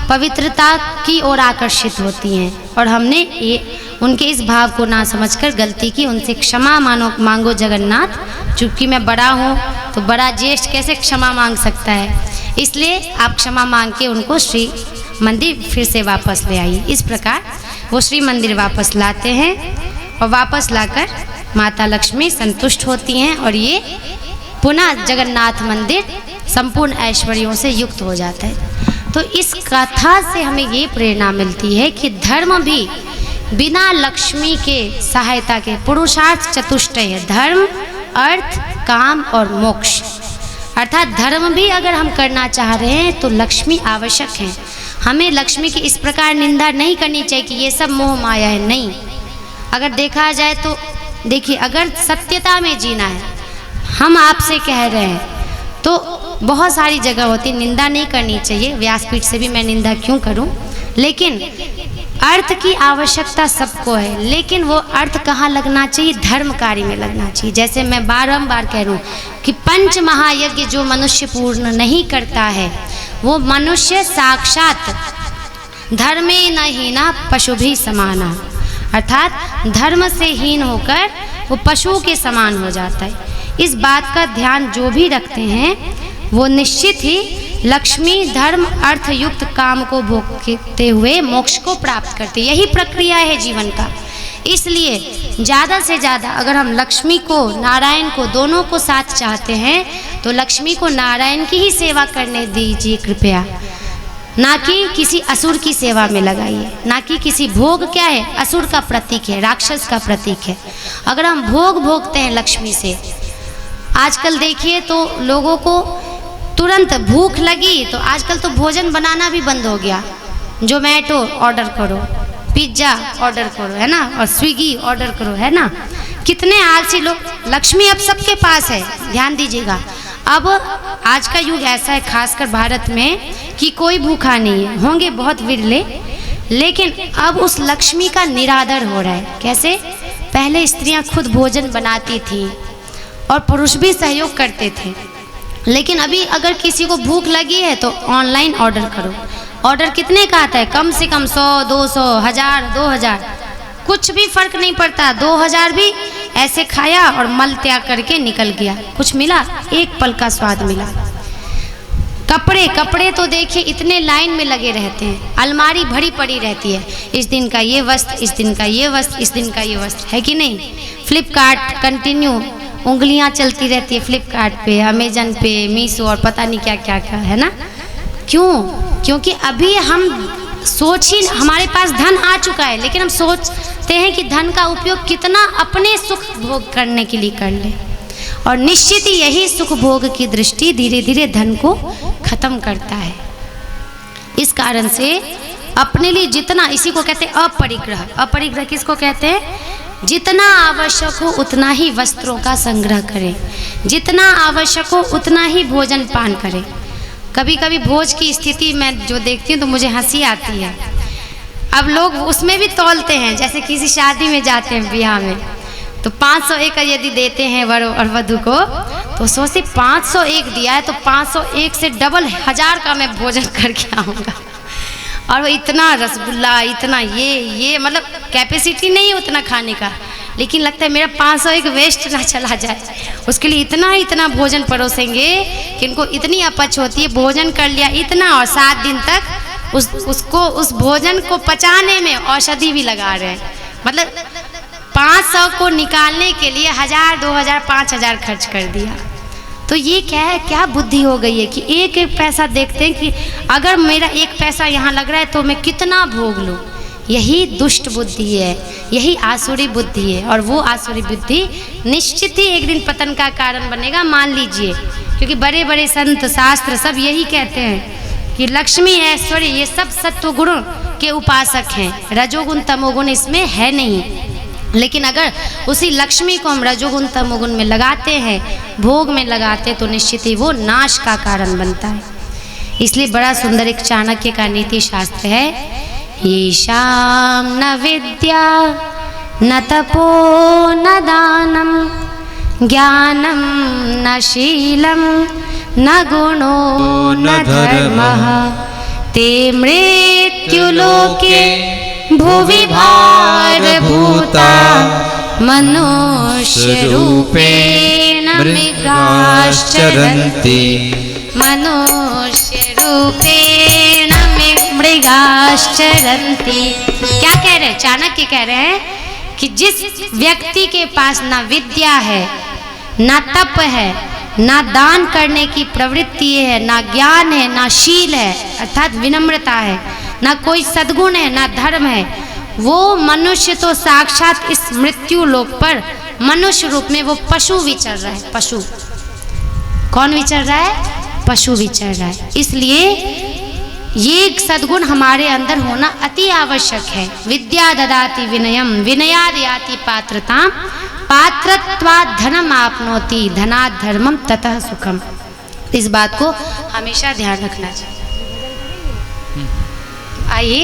पवित्रता की ओर आकर्षित होती हैं, और हमने ये उनके इस भाव को ना समझकर गलती की। उनसे क्षमा मांगो जगन्नाथ, चूँकि मैं बड़ा हूँ तो बड़ा ज्येष्ठ कैसे क्षमा मांग सकता है, इसलिए आप क्षमा मांग के उनको श्री मंदिर फिर से वापस ले आइए। इस प्रकार वो श्री मंदिर वापस लाते हैं, और वापस लाकर माता लक्ष्मी संतुष्ट होती हैं, और ये पुनः जगन्नाथ मंदिर संपूर्ण ऐश्वर्यों से युक्त हो जाता है। तो इस कथा से हमें ये प्रेरणा मिलती है कि धर्म भी बिना लक्ष्मी के सहायता के, पुरुषार्थ चतुष्टय है, धर्म, अर्थ, काम और मोक्ष, अर्थात धर्म भी अगर हम करना चाह रहे हैं तो लक्ष्मी आवश्यक है। हमें लक्ष्मी की इस प्रकार निंदा नहीं करनी चाहिए कि ये सब मोह माया है, नहीं। अगर देखा जाए तो देखिए, अगर सत्यता में जीना है, हम आपसे कह रहे हैं तो बहुत सारी जगह होती है, निंदा नहीं करनी चाहिए, व्यासपीठ से भी मैं निंदा क्यों करूं, लेकिन अर्थ की आवश्यकता सबको है, लेकिन वो अर्थ कहाँ लगना चाहिए, धर्म कार्य में लगना चाहिए। जैसे मैं बारंबार कह रहा हूँ कि पंच महायज्ञ जो मनुष्य पूर्ण नहीं करता है वो मनुष्य साक्षात धर्मे न हीना पशु भी समाना, अर्थात धर्म से हीन होकर वो पशु के समान हो जाता है। इस बात का ध्यान जो भी रखते हैं वो निश्चित ही लक्ष्मी धर्म अर्थ युक्त काम को भोगते हुए मोक्ष को प्राप्त करते। यही प्रक्रिया है जीवन का। इसलिए ज़्यादा से ज़्यादा अगर हम लक्ष्मी को नारायण को दोनों को साथ चाहते हैं तो लक्ष्मी को नारायण की ही सेवा करने दीजिए कृपया, ना कि किसी असुर की सेवा में लगाइए। ना कि किसी भोग क्या है, असुर का प्रतीक है, राक्षस का प्रतीक है। अगर हम भोग भोगते हैं लक्ष्मी से, आजकल देखिए तो लोगों को तुरंत भूख लगी तो आजकल तो भोजन बनाना भी बंद हो गया। जोमेटो ऑर्डर करो, पिज्ज़ा ऑर्डर करो, है ना, और स्विगी ऑर्डर करो, है ना। कितने आलसी लोग। लक्ष्मी अब सबके पास है, ध्यान दीजिएगा। अब आज का युग ऐसा है खासकर भारत में कि कोई भूखा नहीं है, होंगे बहुत विरले, लेकिन अब उस लक्ष्मी का निरादर हो रहा है। कैसे? पहले स्त्रियां खुद भोजन बनाती थी और पुरुष भी सहयोग करते थे, लेकिन अभी अगर किसी को भूख लगी है तो ऑनलाइन ऑर्डर करो। ऑर्डर कितने का आता है? कम से कम 100, 200, 1000, 2000, कुछ भी फर्क नहीं पड़ता। 2000 भी ऐसे खाया और मल त्याग करके निकल गया, कुछ मिला? एक पल का स्वाद मिला। कपड़े तो देखिए इतने लाइन में लगे रहते हैं, अलमारी भरी पड़ी रहती है। इस दिन का ये वस्त्र, इस दिन का ये वस्त्र, इस दिन का ये वस्त्र, है कि नहीं? फ्लिपकार्ट कंटिन्यू उंगलियां चलती रहती है, फ्लिपकार्ट पे, अमेजन पे, मीशो और पता नहीं क्या क्या क्या, है ना। क्यों? क्योंकि अभी हम सोच ही, हमारे पास धन आ चुका है लेकिन हम सोचते हैं कि धन का उपयोग कितना अपने सुख भोग करने के लिए कर ले, और निश्चित ही यही सुख भोग की दृष्टि धीरे धीरे धन को खत्म करता है। इस कारण से अपने लिए जितना, इसी को कहते हैं अपरिग्रह। अपरिग्रह किसको कहते हैं? जितना आवश्यक हो उतना ही वस्त्रों का संग्रह करें, जितना आवश्यक हो उतना ही भोजन पान करें। कभी कभी भोज की स्थिति मैं जो देखती हूँ तो मुझे हंसी आती है। अब लोग उसमें भी तौलते हैं, जैसे किसी शादी में जाते हैं, ब्याह में, तो 501 का यदि देते हैं वर और वधू को तो सोचते 501 दिया है तो 501 से डबल 1000 का मैं भोजन करके आऊँगा। और वो इतना रसगुल्ला, इतना ये मतलब कैपेसिटी नहीं है उतना खाने का, लेकिन लगता है मेरा 501 वेस्ट ना चला जाए, उसके लिए इतना भोजन परोसेंगे कि इनको इतनी अपच होती है। भोजन कर लिया इतना और 7 दिन तक उस भोजन को पचाने में औषधि भी लगा रहे हैं। मतलब 500 को निकालने के लिए 1000, 2000, 5000 खर्च कर दिया। तो ये क्या है, क्या बुद्धि हो गई है कि एक एक पैसा देखते हैं कि अगर मेरा एक पैसा यहाँ लग रहा है तो मैं कितना भोग लूँ। यही दुष्ट बुद्धि है, यही आसुरी बुद्धि है, और वो आसुरी बुद्धि निश्चित ही एक दिन पतन का कारण बनेगा, मान लीजिए। क्योंकि बड़े बड़े संत शास्त्र सब यही कहते हैं कि लक्ष्मी ऐश्वर्य ये सब सत्व गुण के उपासक हैं, रजोगुण तमोगुण इसमें है नहीं। लेकिन अगर उसी लक्ष्मी को हम रजोगुण तमोगुण में लगाते हैं, भोग में लगाते, तो निश्चित ही वो नाश का कारण बनता है। इसलिए बड़ा सुंदर एक चाणक्य का नीति शास्त्र है, येषां न विद्या न तपो न दानम ज्ञानम न शीलम न गुणो न धर्मः ते मृत्युलोके भुवि भारभूता मनुष्य रूपेण मृगाश्चरन्ति मनुष्य रूपेण मृगाश्चरन्ति। क्या कह रहे हैं? चाणक्य कह रहे हैं कि जिस व्यक्ति के पास ना विद्या है, ना तप है, ना दान करने की प्रवृत्ति है, ना ज्ञान है, ना शील है अर्थात विनम्रता है, ना कोई सद्गुण है, ना धर्म है, वो मनुष्य तो साक्षात इस मृत्यु लोक पर मनुष्य रूप में वो पशु विचर रहा है। पशु कौन विचर रहा है? पशु विचर रहा है। इसलिए ये सद्गुण हमारे अंदर होना अति आवश्यक है। विद्या ददाति विनयम विनयाद याति पात्रताम पात्रत्वात् धनम आपनोति धनात् धर्मम ततः सुखम। इस बात को हमेशा ध्यान रखना चाहिए। आइए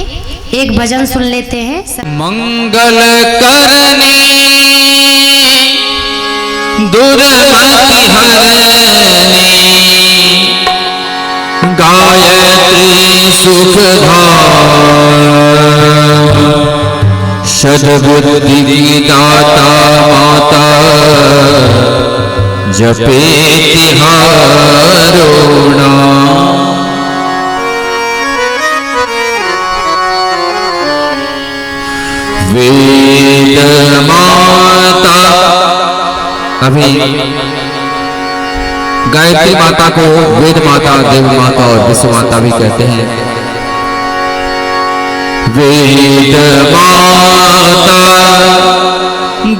एक भजन सुन लेते हैं। मंगल करनी दुर्मति हरनी गायत्री सुखधाम सद्बुद्धि की दाता माता जपे तिहारो नाम। वेद माता, अभी गायत्री माता को वेद माता, देव माता और विश्व माता भी कहते हैं। वेद माता,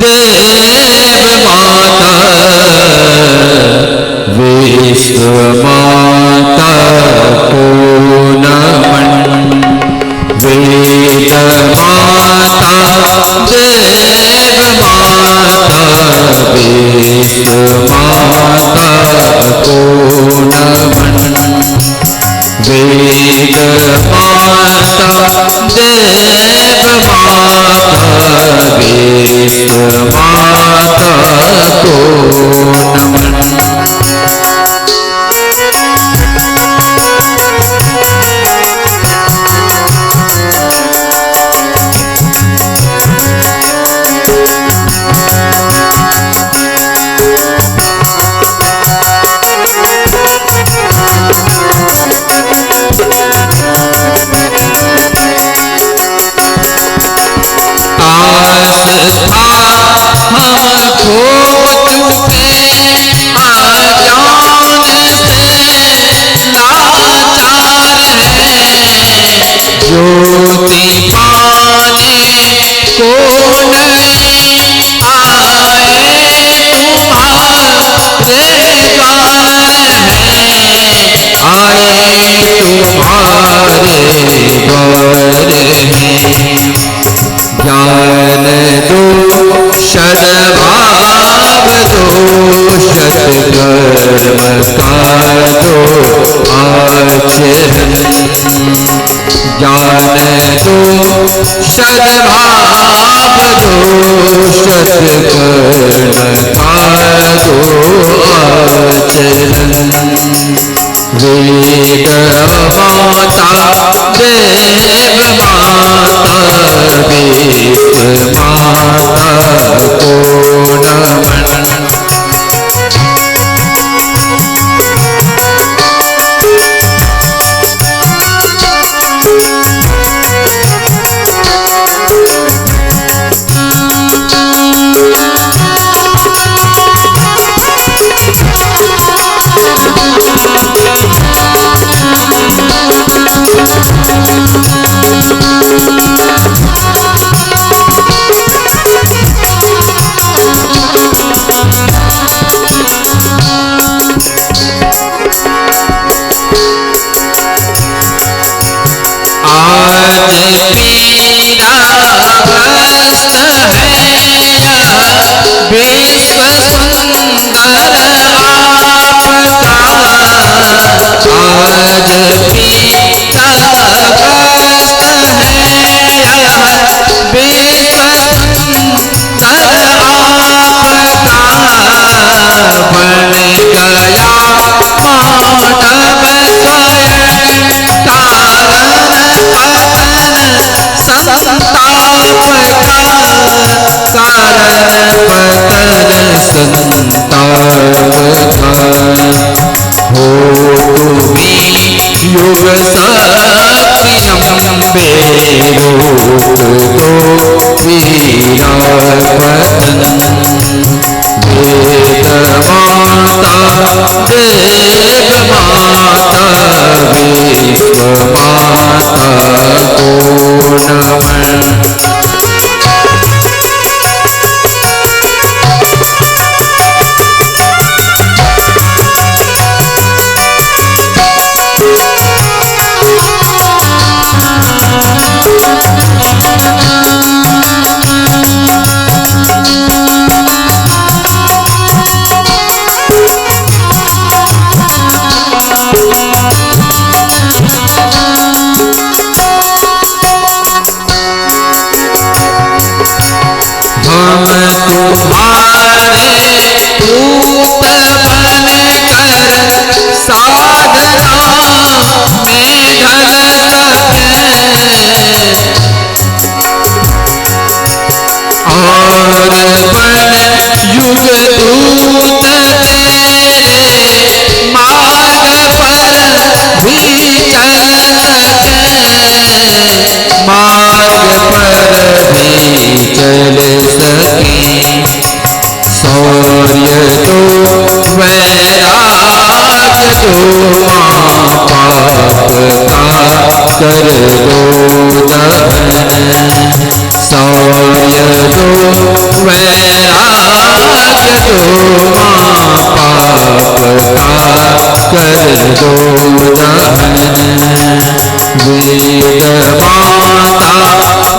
देव माता, विश्व माता को नमन। वेद माता, देव माता, विश्व माता को नमन। वेद माता, देव माता, विश्व माता को नमन। ज्ञान दो सद्भाव दो सत्कर्म का दो आचरण। ज्ञान दो सद्भाव दो सत्कर्म का दो आचरण। वेद माता, देव माता, विश्व माता को नमन। विश्व सुंदर आपका आज पीड़ा ग्रस्त है। विश्व सुंदर आपका बन गया मानव स्वयं कारण पतन संताप का। कारण पतन संताप का हो तुम्हीं युग सत्यम्बे रोक दो वीरा पतन। वेद माता, देव माता, विश्व माता को नमन। माँ पाप का कर दो दहन, शौर्य दो वैराग दो माँ पाप का कर दो दहन। वेद माता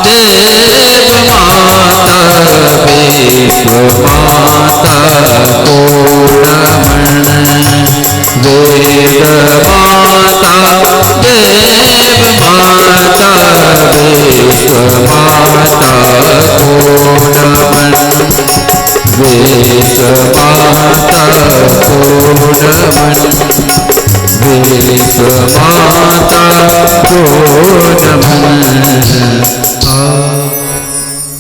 देव माता विश्व माता को नमन। वेद माता देव माता विश्व माता को नमन। विश्व माता को नमन। विश्व माता को नमन।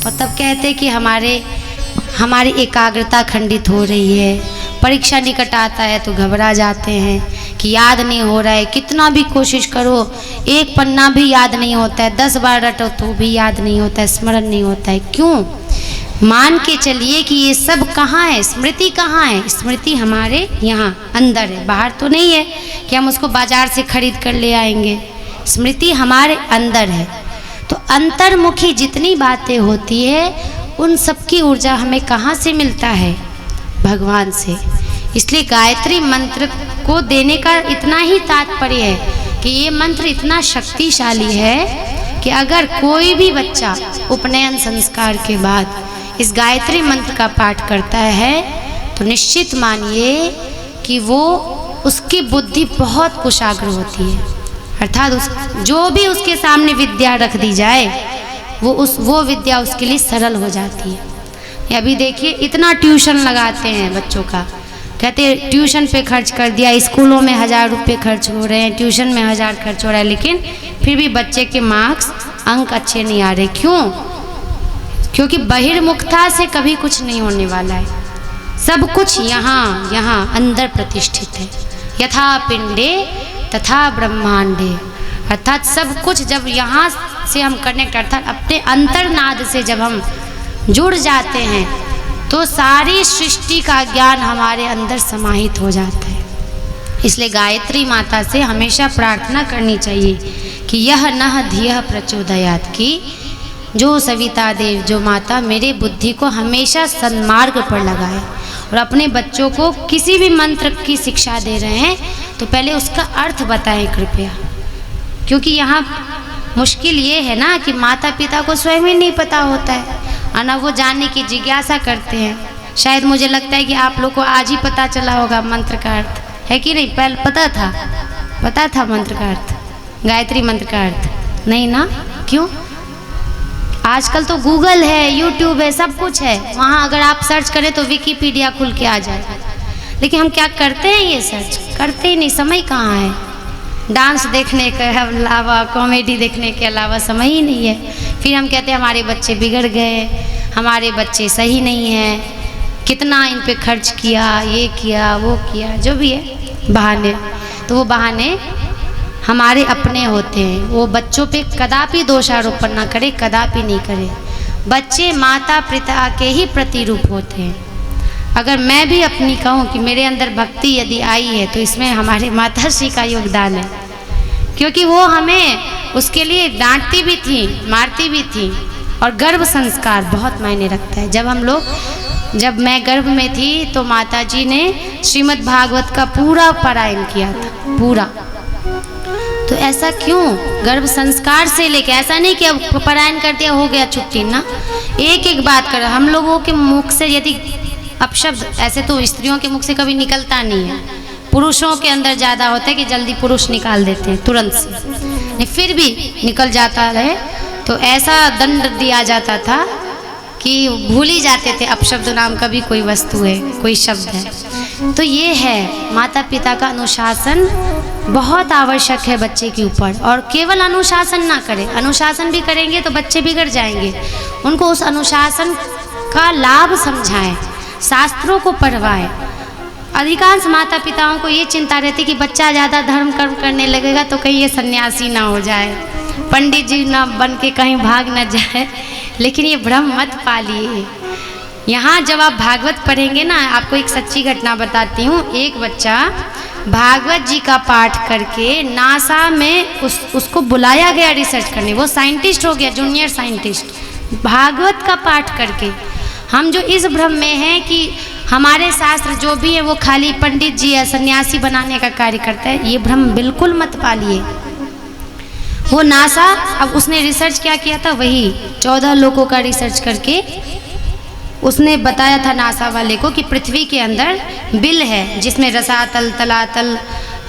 और तब कहते कि हमारी एकाग्रता खंडित हो रही है, परीक्षा निकट आता है तो घबरा जाते हैं कि याद नहीं हो रहा है, कितना भी कोशिश करो एक पन्ना भी याद नहीं होता है, 10 बार रटो तो भी याद नहीं होता है, स्मरण नहीं होता है। क्यों? मान के चलिए कि ये सब कहाँ है, स्मृति कहाँ है? स्मृति हमारे यहाँ अंदर है, बाहर तो नहीं है कि हम उसको बाजार से खरीद कर ले आएंगे। स्मृति हमारे अंदर है। तो अंतर्मुखी जितनी बातें होती है उन सब की ऊर्जा हमें कहाँ से मिलता है? भगवान से। इसलिए गायत्री मंत्र को देने का इतना ही तात्पर्य है कि ये मंत्र इतना शक्तिशाली है कि अगर कोई भी बच्चा उपनयन संस्कार के बाद इस गायत्री मंत्र का पाठ करता है तो निश्चित मानिए कि उसकी बुद्धि बहुत कुशाग्र होती है। अर्थात जो भी उसके सामने विद्या रख दी जाए वो विद्या उसके लिए सरल हो जाती है। अभी देखिए इतना ट्यूशन लगाते हैं बच्चों का, कहते हैं ट्यूशन पे खर्च कर दिया, स्कूलों में 1000 रुपये खर्च हो रहे हैं, ट्यूशन में 1000 खर्च हो रहा है, लेकिन फिर भी बच्चे के मार्क्स अंक अच्छे नहीं आ रहे। क्यों? क्योंकि बहिर्मुखता से कभी कुछ नहीं होने वाला है। सब कुछ यहाँ अंदर प्रतिष्ठित है। यथा पिंडे तथा ब्रह्मांडे, अर्थात सब कुछ जब यहाँ से हम कनेक्ट, अर्थात अपने अंतर्नाद से जब हम जुड़ जाते हैं तो सारी सृष्टि का ज्ञान हमारे अंदर समाहित हो जाता है। इसलिए गायत्री माता से हमेशा प्रार्थना करनी चाहिए कि यह नः धियः प्रचोदयात्, की जो सविता देव, जो माता मेरे बुद्धि को हमेशा सन्मार्ग पर लगाए। और अपने बच्चों को किसी भी मंत्र की शिक्षा दे रहे हैं तो पहले उसका अर्थ बताएं कृपया, क्योंकि यहाँ मुश्किल ये है ना कि माता पिता को स्वयं ही नहीं पता होता है और ना वो जानने की जिज्ञासा करते हैं। शायद मुझे लगता है कि आप लोग को आज ही पता चला होगा मंत्र का अर्थ, है कि नहीं? पहले पता था मंत्र का अर्थ, गायत्री मंत्र का अर्थ नहीं ना? क्यों? आजकल तो गूगल है, यूट्यूब है, सब कुछ है, वहाँ अगर आप सर्च करें तो विकिपीडिया खुल के आ जाएगा। लेकिन हम क्या करते हैं? ये सर्च करते ही नहीं। समय कहाँ है? डांस देखने के अलावा, कॉमेडी देखने के अलावा समय ही नहीं है। फिर हम कहते हैं हमारे बच्चे बिगड़ गए, हमारे बच्चे सही नहीं हैं, कितना इन पे खर्च किया, ये किया, वो किया, जो भी है बहाने। तो वो बहाने हमारे अपने होते हैं। वो बच्चों पे कदापि दोषारोपण ना करे, कदापि नहीं करे। बच्चे माता पिता के ही प्रतिरूप होते हैं। अगर मैं भी अपनी कहूँ कि मेरे अंदर भक्ति यदि आई है तो इसमें हमारे माताश्री का योगदान है, क्योंकि वो हमें उसके लिए डांटती भी थी, मारती भी थी। और गर्भ संस्कार बहुत मायने रखता है। जब मैं गर्भ में थी तो माताजी ने श्रीमद् भागवत का पूरा पारायण किया था, पूरा। तो ऐसा क्यों? गर्भ संस्कार से लेके, ऐसा नहीं कि अब पारायण कर दिया हो गया छुट्टी ना। एक एक बात कर, हम लोगों के मुख से यदि अपशब्द, ऐसे तो स्त्रियों के मुख से कभी निकलता नहीं है, पुरुषों के अंदर ज़्यादा होता है कि जल्दी पुरुष निकाल देते हैं तुरंत से, फिर भी निकल जाता है। तो ऐसा दंड दिया जाता था कि भूल ही जाते थे अपशब्द नाम का भी कोई वस्तु है, कोई शब्द है। तो ये है माता पिता का अनुशासन बहुत आवश्यक है बच्चे के ऊपर। और केवल अनुशासन ना करें, अनुशासन भी करेंगे तो बच्चे बिगड़ जाएंगे। उनको उस अनुशासन का लाभ समझाएं, शास्त्रों को पढ़वाएं। अधिकांश माता पिताओं को ये चिंता रहती कि बच्चा ज़्यादा धर्म कर्म करने लगेगा तो कहीं ये सन्यासी ना हो जाए, पंडित जी ना बन के कहीं भाग ना जाए। लेकिन ये भ्रम मत पालिए। यहाँ जब आप भागवत पढ़ेंगे ना, आपको एक सच्ची घटना बताती हूँ। एक बच्चा भागवत जी का पाठ करके नासा में उसको बुलाया गया रिसर्च करने। वो साइंटिस्ट हो गया, जूनियर साइंटिस्ट। भागवत का पाठ करके हम जो इस भ्रम में हैं कि हमारे शास्त्र जो भी है वो खाली पंडित जी या सन्यासी बनाने का कार्य करता है, ये भ्रम बिल्कुल मत पालिए। वो नासा, अब उसने रिसर्च क्या किया था, वही 14 लोगों का रिसर्च करके उसने बताया था नासा वाले को कि पृथ्वी के अंदर बिल है जिसमें रसातल, तलातल,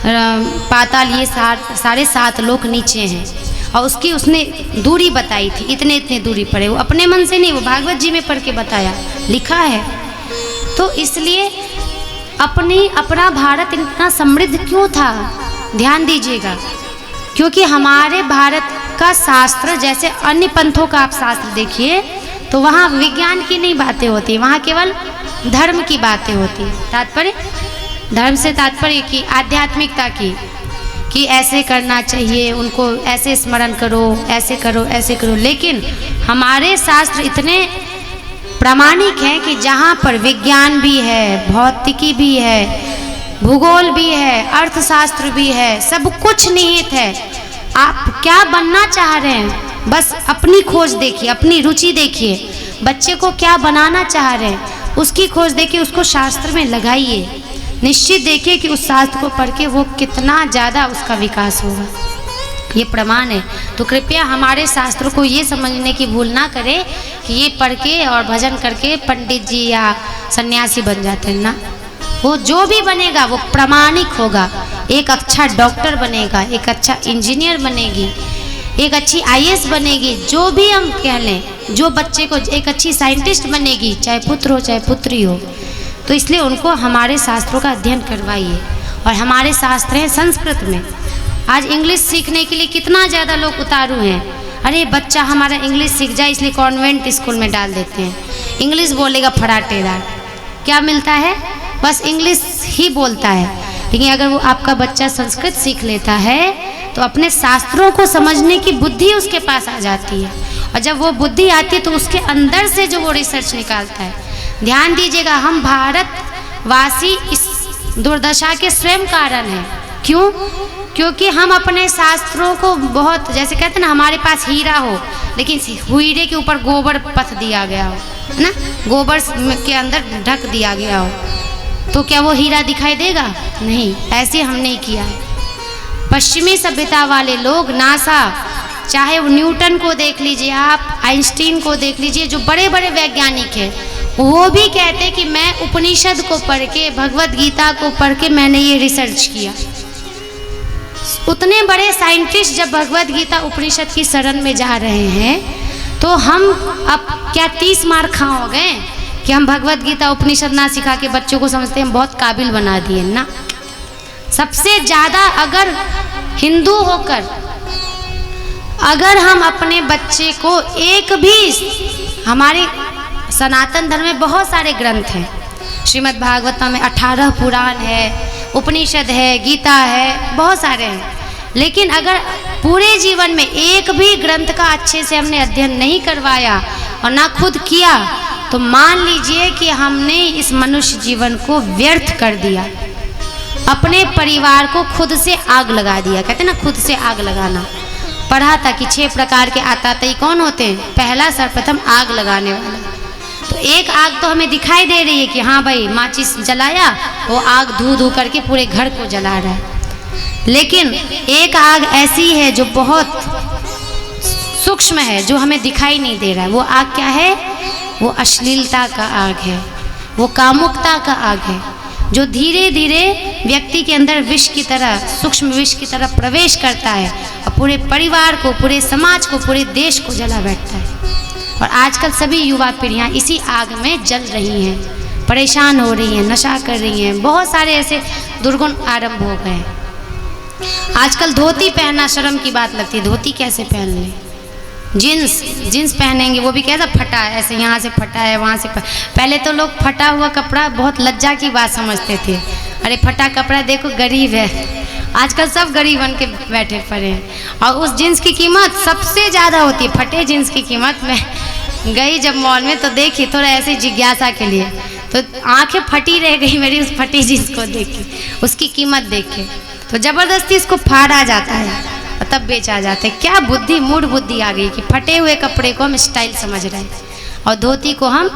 पाताल, ये सारे 7 लोक नीचे हैं। और उसकी उसने दूरी बताई थी, इतने इतने दूरी पर है। वो अपने मन से नहीं, वो भागवत जी में पढ़ के बताया, लिखा है। तो इसलिए अपना भारत इतना समृद्ध क्यों था, ध्यान दीजिएगा। क्योंकि हमारे भारत का शास्त्र, जैसे अन्य पंथों का आप शास्त्र देखिए तो वहाँ विज्ञान की नहीं बातें होती, वहाँ केवल धर्म की बातें होती। तात्पर्य, धर्म से तात्पर्य की आध्यात्मिकता की, कि ऐसे करना चाहिए, उनको ऐसे स्मरण करो, ऐसे करो, ऐसे करो। लेकिन हमारे शास्त्र इतने प्रामाणिक हैं कि जहाँ पर विज्ञान भी है, भौतिकी भी है, भूगोल भी है, अर्थशास्त्र भी है, सब कुछ निहित है। आप क्या बनना चाह रहे हैं, बस अपनी खोज देखिए, अपनी रुचि देखिए। बच्चे को क्या बनाना चाह रहे हैं उसकी खोज देखिए, उसको शास्त्र में लगाइए। निश्चित देखिए कि उस शास्त्र को पढ़ के वो कितना ज़्यादा उसका विकास होगा, ये प्रमाण है। तो कृपया हमारे शास्त्रों को ये समझने की भूल ना करें कि ये पढ़ के और भजन करके पंडित जी या सन्यासी बन जाते हैं ना। वो जो भी बनेगा वो प्रामाणिक होगा। एक अच्छा डॉक्टर बनेगा, एक अच्छा इंजीनियर बनेगी, एक अच्छी IAS बनेगी, जो भी हम कह लें, जो बच्चे को एक अच्छी साइंटिस्ट बनेगी, चाहे पुत्र हो चाहे पुत्री हो। तो इसलिए उनको हमारे शास्त्रों का अध्ययन करवाइए। और हमारे शास्त्र हैं संस्कृत में। आज इंग्लिश सीखने के लिए कितना ज़्यादा लोग उतारू हैं। अरे बच्चा हमारा इंग्लिश सीख जाए इसलिए कॉन्वेंट स्कूल में डाल देते हैं, इंग्लिश बोलेगा फटाटेरा। क्या मिलता है, बस इंग्लिश ही बोलता है। लेकिन अगर वो आपका बच्चा संस्कृत सीख लेता है तो अपने शास्त्रों को समझने की बुद्धि उसके पास आ जाती है। और जब वो बुद्धि आती है तो उसके अंदर से जो वो रिसर्च निकालता है। ध्यान दीजिएगा, हम भारतवासी इस दुर्दशा के स्वयं कारण हैं। क्यों? क्योंकि हम अपने शास्त्रों को बहुत, जैसे कहते हैं ना, हमारे पास हीरा हो लेकिन हीरे के ऊपर गोबर पथ दिया गया हो, है ना, गोबर के अंदर ढक दिया गया हो, तो क्या वो हीरा दिखाई देगा? नहीं, ऐसे हम नहीं किया है। पश्चिमी सभ्यता वाले लोग, नासा, चाहे वो न्यूटन को देख लीजिए आप, आइंस्टीन को देख लीजिए, जो बड़े बड़े वैज्ञानिक हैं, वो भी कहते हैं कि मैं उपनिषद को पढ़ के, भगवत गीता को पढ़ के मैंने ये रिसर्च किया। उतने बड़े साइंटिस्ट जब भगवत गीता उपनिषद की शरण में जा रहे हैं तो हम अब क्या 30 मार खा हो गए कि हम भगवत गीता उपनिषद ना सिखा के बच्चों को समझते हैं बहुत काबिल बना दिए ना। सबसे ज़्यादा अगर हिंदू होकर अगर हम अपने बच्चे को एक भी, हमारे सनातन धर्म में बहुत सारे ग्रंथ हैं, श्रीमद् भागवतम में 18 पुराण है, उपनिषद है, गीता है, बहुत सारे हैं। लेकिन अगर पूरे जीवन में एक भी ग्रंथ का अच्छे से हमने अध्ययन नहीं करवाया और ना खुद किया तो मान लीजिए कि हमने इस मनुष्य जीवन को व्यर्थ कर दिया। अपने परिवार को खुद से आग लगा दिया। कहते हैं ना, खुद से आग लगाना। पढ़ा था कि 6 प्रकार के आताताई कौन होते हैं। पहला, सर्वप्रथम आग लगाने वाला। तो एक आग तो हमें दिखाई दे रही है कि हाँ भाई माचिस जलाया, वो आग धू धू करके पूरे घर को जला रहा है। लेकिन एक आग ऐसी है जो बहुत सूक्ष्म है, जो हमें दिखाई नहीं दे रहा है। वो आग क्या है? वो अश्लीलता का आग है, वो कामुकता का आग है, जो धीरे धीरे व्यक्ति के अंदर विष की तरह, सूक्ष्म विष की तरह प्रवेश करता है और पूरे परिवार को, पूरे समाज को, पूरे देश को जला बैठता है। और आजकल सभी युवा पीढ़ियाँ इसी आग में जल रही हैं, परेशान हो रही हैं, नशा कर रही हैं। बहुत सारे ऐसे दुर्गुण आरंभ हो गए हैं। आजकल धोती पहनना शर्म की बात लगती है। धोती कैसे पहन लें? जीन्स पहनेंगे, वो भी कैसा फटा है, ऐसे यहाँ से फटा है, वहाँ से पहले तो लोग फटा हुआ कपड़ा बहुत लज्जा की बात समझते थे। अरे फटा कपड़ा देखो, गरीब है। आजकल सब गरीब बन के बैठे पड़े हैं। और उस जीन्स की कीमत सबसे ज़्यादा होती है, फटे जीन्स की कीमत। मैं गई जब मॉल में तो देखी, थोड़ा ऐसे जिज्ञासा के लिए तो आंखें फटी रह गई मेरी उस फटी जींस को देख के, उसकी कीमत देख के। तो ज़बरदस्ती इसको फाड़ा जाता है और तब बेचा जाता है। क्या बुद्धि, मूड बुद्धि आ गई कि फटे हुए कपड़े को हम स्टाइल समझ रहे हैं और धोती को हम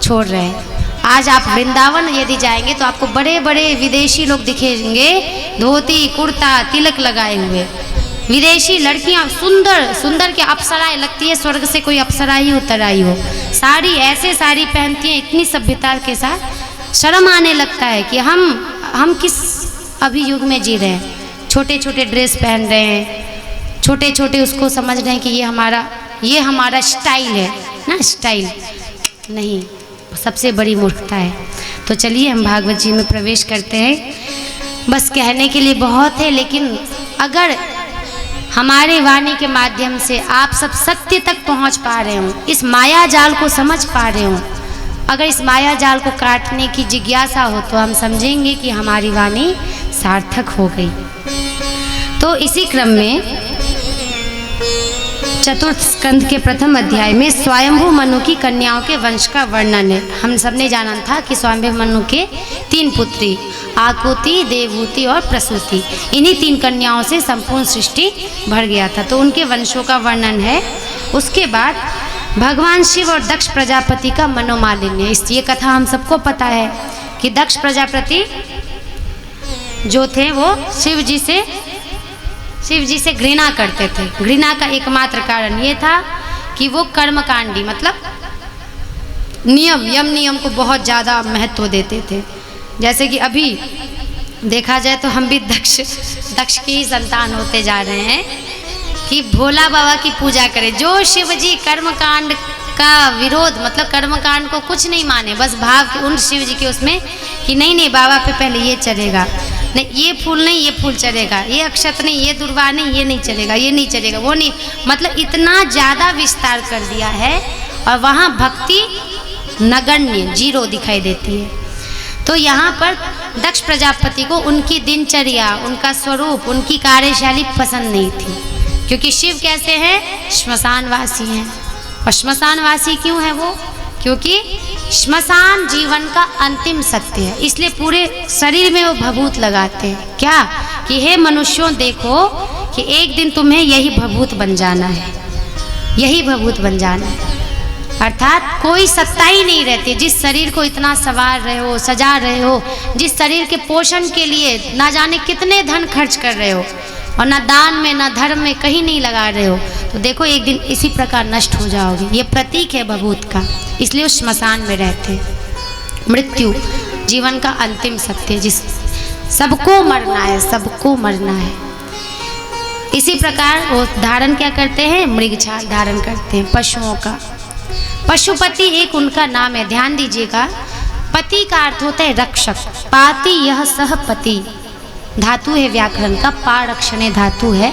छोड़ रहे हैं। आज आप वृंदावन यदि जाएंगे तो आपको बड़े बड़े विदेशी लोग दिखेंगे, धोती कुर्ता तिलक लगाए हुए। विदेशी लड़कियां सुंदर सुंदर के अप्सराएं लगती है, स्वर्ग से कोई अप्सरा ही उतर आई हो। साड़ी ऐसे साड़ी पहनती हैं इतनी सभ्यता के साथ, शर्म आने लगता है कि हम किस अभी युग में जी रहे हैं। छोटे छोटे ड्रेस पहन रहे हैं, छोटे छोटे उसको समझ रहे हैं कि ये हमारा स्टाइल है ना। स्टाइल नहीं, सबसे बड़ी मूर्खता है। तो चलिए हम भागवत जी में प्रवेश करते हैं। बस कहने के लिए बहुत है, लेकिन अगर हमारे वाणी के माध्यम से आप सब सत्य तक पहुंच पा रहे हो, इस माया जाल को समझ पा रहे हो, अगर इस माया जाल को काटने की जिज्ञासा हो तो हम समझेंगे कि हमारी वाणी सार्थक हो गई। तो इसी क्रम में चतुर्थ स्कंध के प्रथम अध्याय में स्वयंभू मनु की कन्याओं के वंश का वर्णन है। हम सबने जाना था कि स्वयंभू मनु के 3 पुत्री, आकुति, देवहूति और प्रसूति, इन्हीं 3 कन्याओं से संपूर्ण सृष्टि भर गया था। तो उनके वंशों का वर्णन है। उसके बाद भगवान शिव और दक्ष प्रजापति का मनोमालिन्य। ये कथा हम सबको पता है कि दक्ष प्रजापति जो थे वो शिव जी से घृणा करते थे। घृणा का एकमात्र कारण ये था कि वो कर्मकांडी, मतलब नियम को बहुत ज़्यादा महत्व देते थे। जैसे कि अभी देखा जाए तो हम भी दक्ष की ही संतान होते जा रहे हैं कि भोला बाबा की पूजा करें। जो शिव जी कर्मकांड का विरोध, मतलब कर्मकांड को कुछ नहीं माने, बस भाव के उन शिव जी के उसमें कि नहीं बाबा पे पहले ये चलेगा, नहीं ये फूल नहीं ये फूल चलेगा, ये अक्षत नहीं ये दुर्वा नहीं ये नहीं चलेगा, ये नहीं चलेगा, वो नहीं, मतलब इतना ज़्यादा विस्तार कर दिया है और वहाँ भक्ति नगण्य, जीरो दिखाई देती है। तो यहाँ पर दक्ष प्रजापति को उनकी दिनचर्या, उनका स्वरूप, उनकी कार्यशैली पसंद नहीं थी, क्योंकि शिव कैसे हैं, श्मशानवासी हैं। और श्मशानवासी क्यों है वो, क्योंकि श्मशान जीवन का अंतिम सत्य है, इसलिए पूरे शरीर में वो भभूत लगाते हैं। क्या कि हे मनुष्यों देखो कि एक दिन तुम्हें यही भभूत बन जाना है, यही भभूत बन जाना है। अर्थात कोई सत्ता ही नहीं रहती। जिस शरीर को इतना सवार रहे हो, सजा रहे हो, जिस शरीर के पोषण के लिए ना जाने कितने धन खर्च कर रहे हो और ना दान में ना धर्म में कहीं नहीं लगा रहे हो, तो देखो एक दिन इसी प्रकार नष्ट हो जाओगे। ये प्रतीक है भभूत का, इसलिए उस श्मशान में रहते हैं। मृत्यु जीवन का अंतिम सत्य, जिस सबको मरना है, सबको मरना है। इसी प्रकार वो धारण क्या करते हैं, मृगछाल धारण करते हैं पशुओं का। पशुपति एक उनका नाम है, ध्यान दीजिएगा। पति का अर्थ होता है रक्षक, पाति यह सह पति, धातु है व्याकरण का, पारक्षणे धातु है।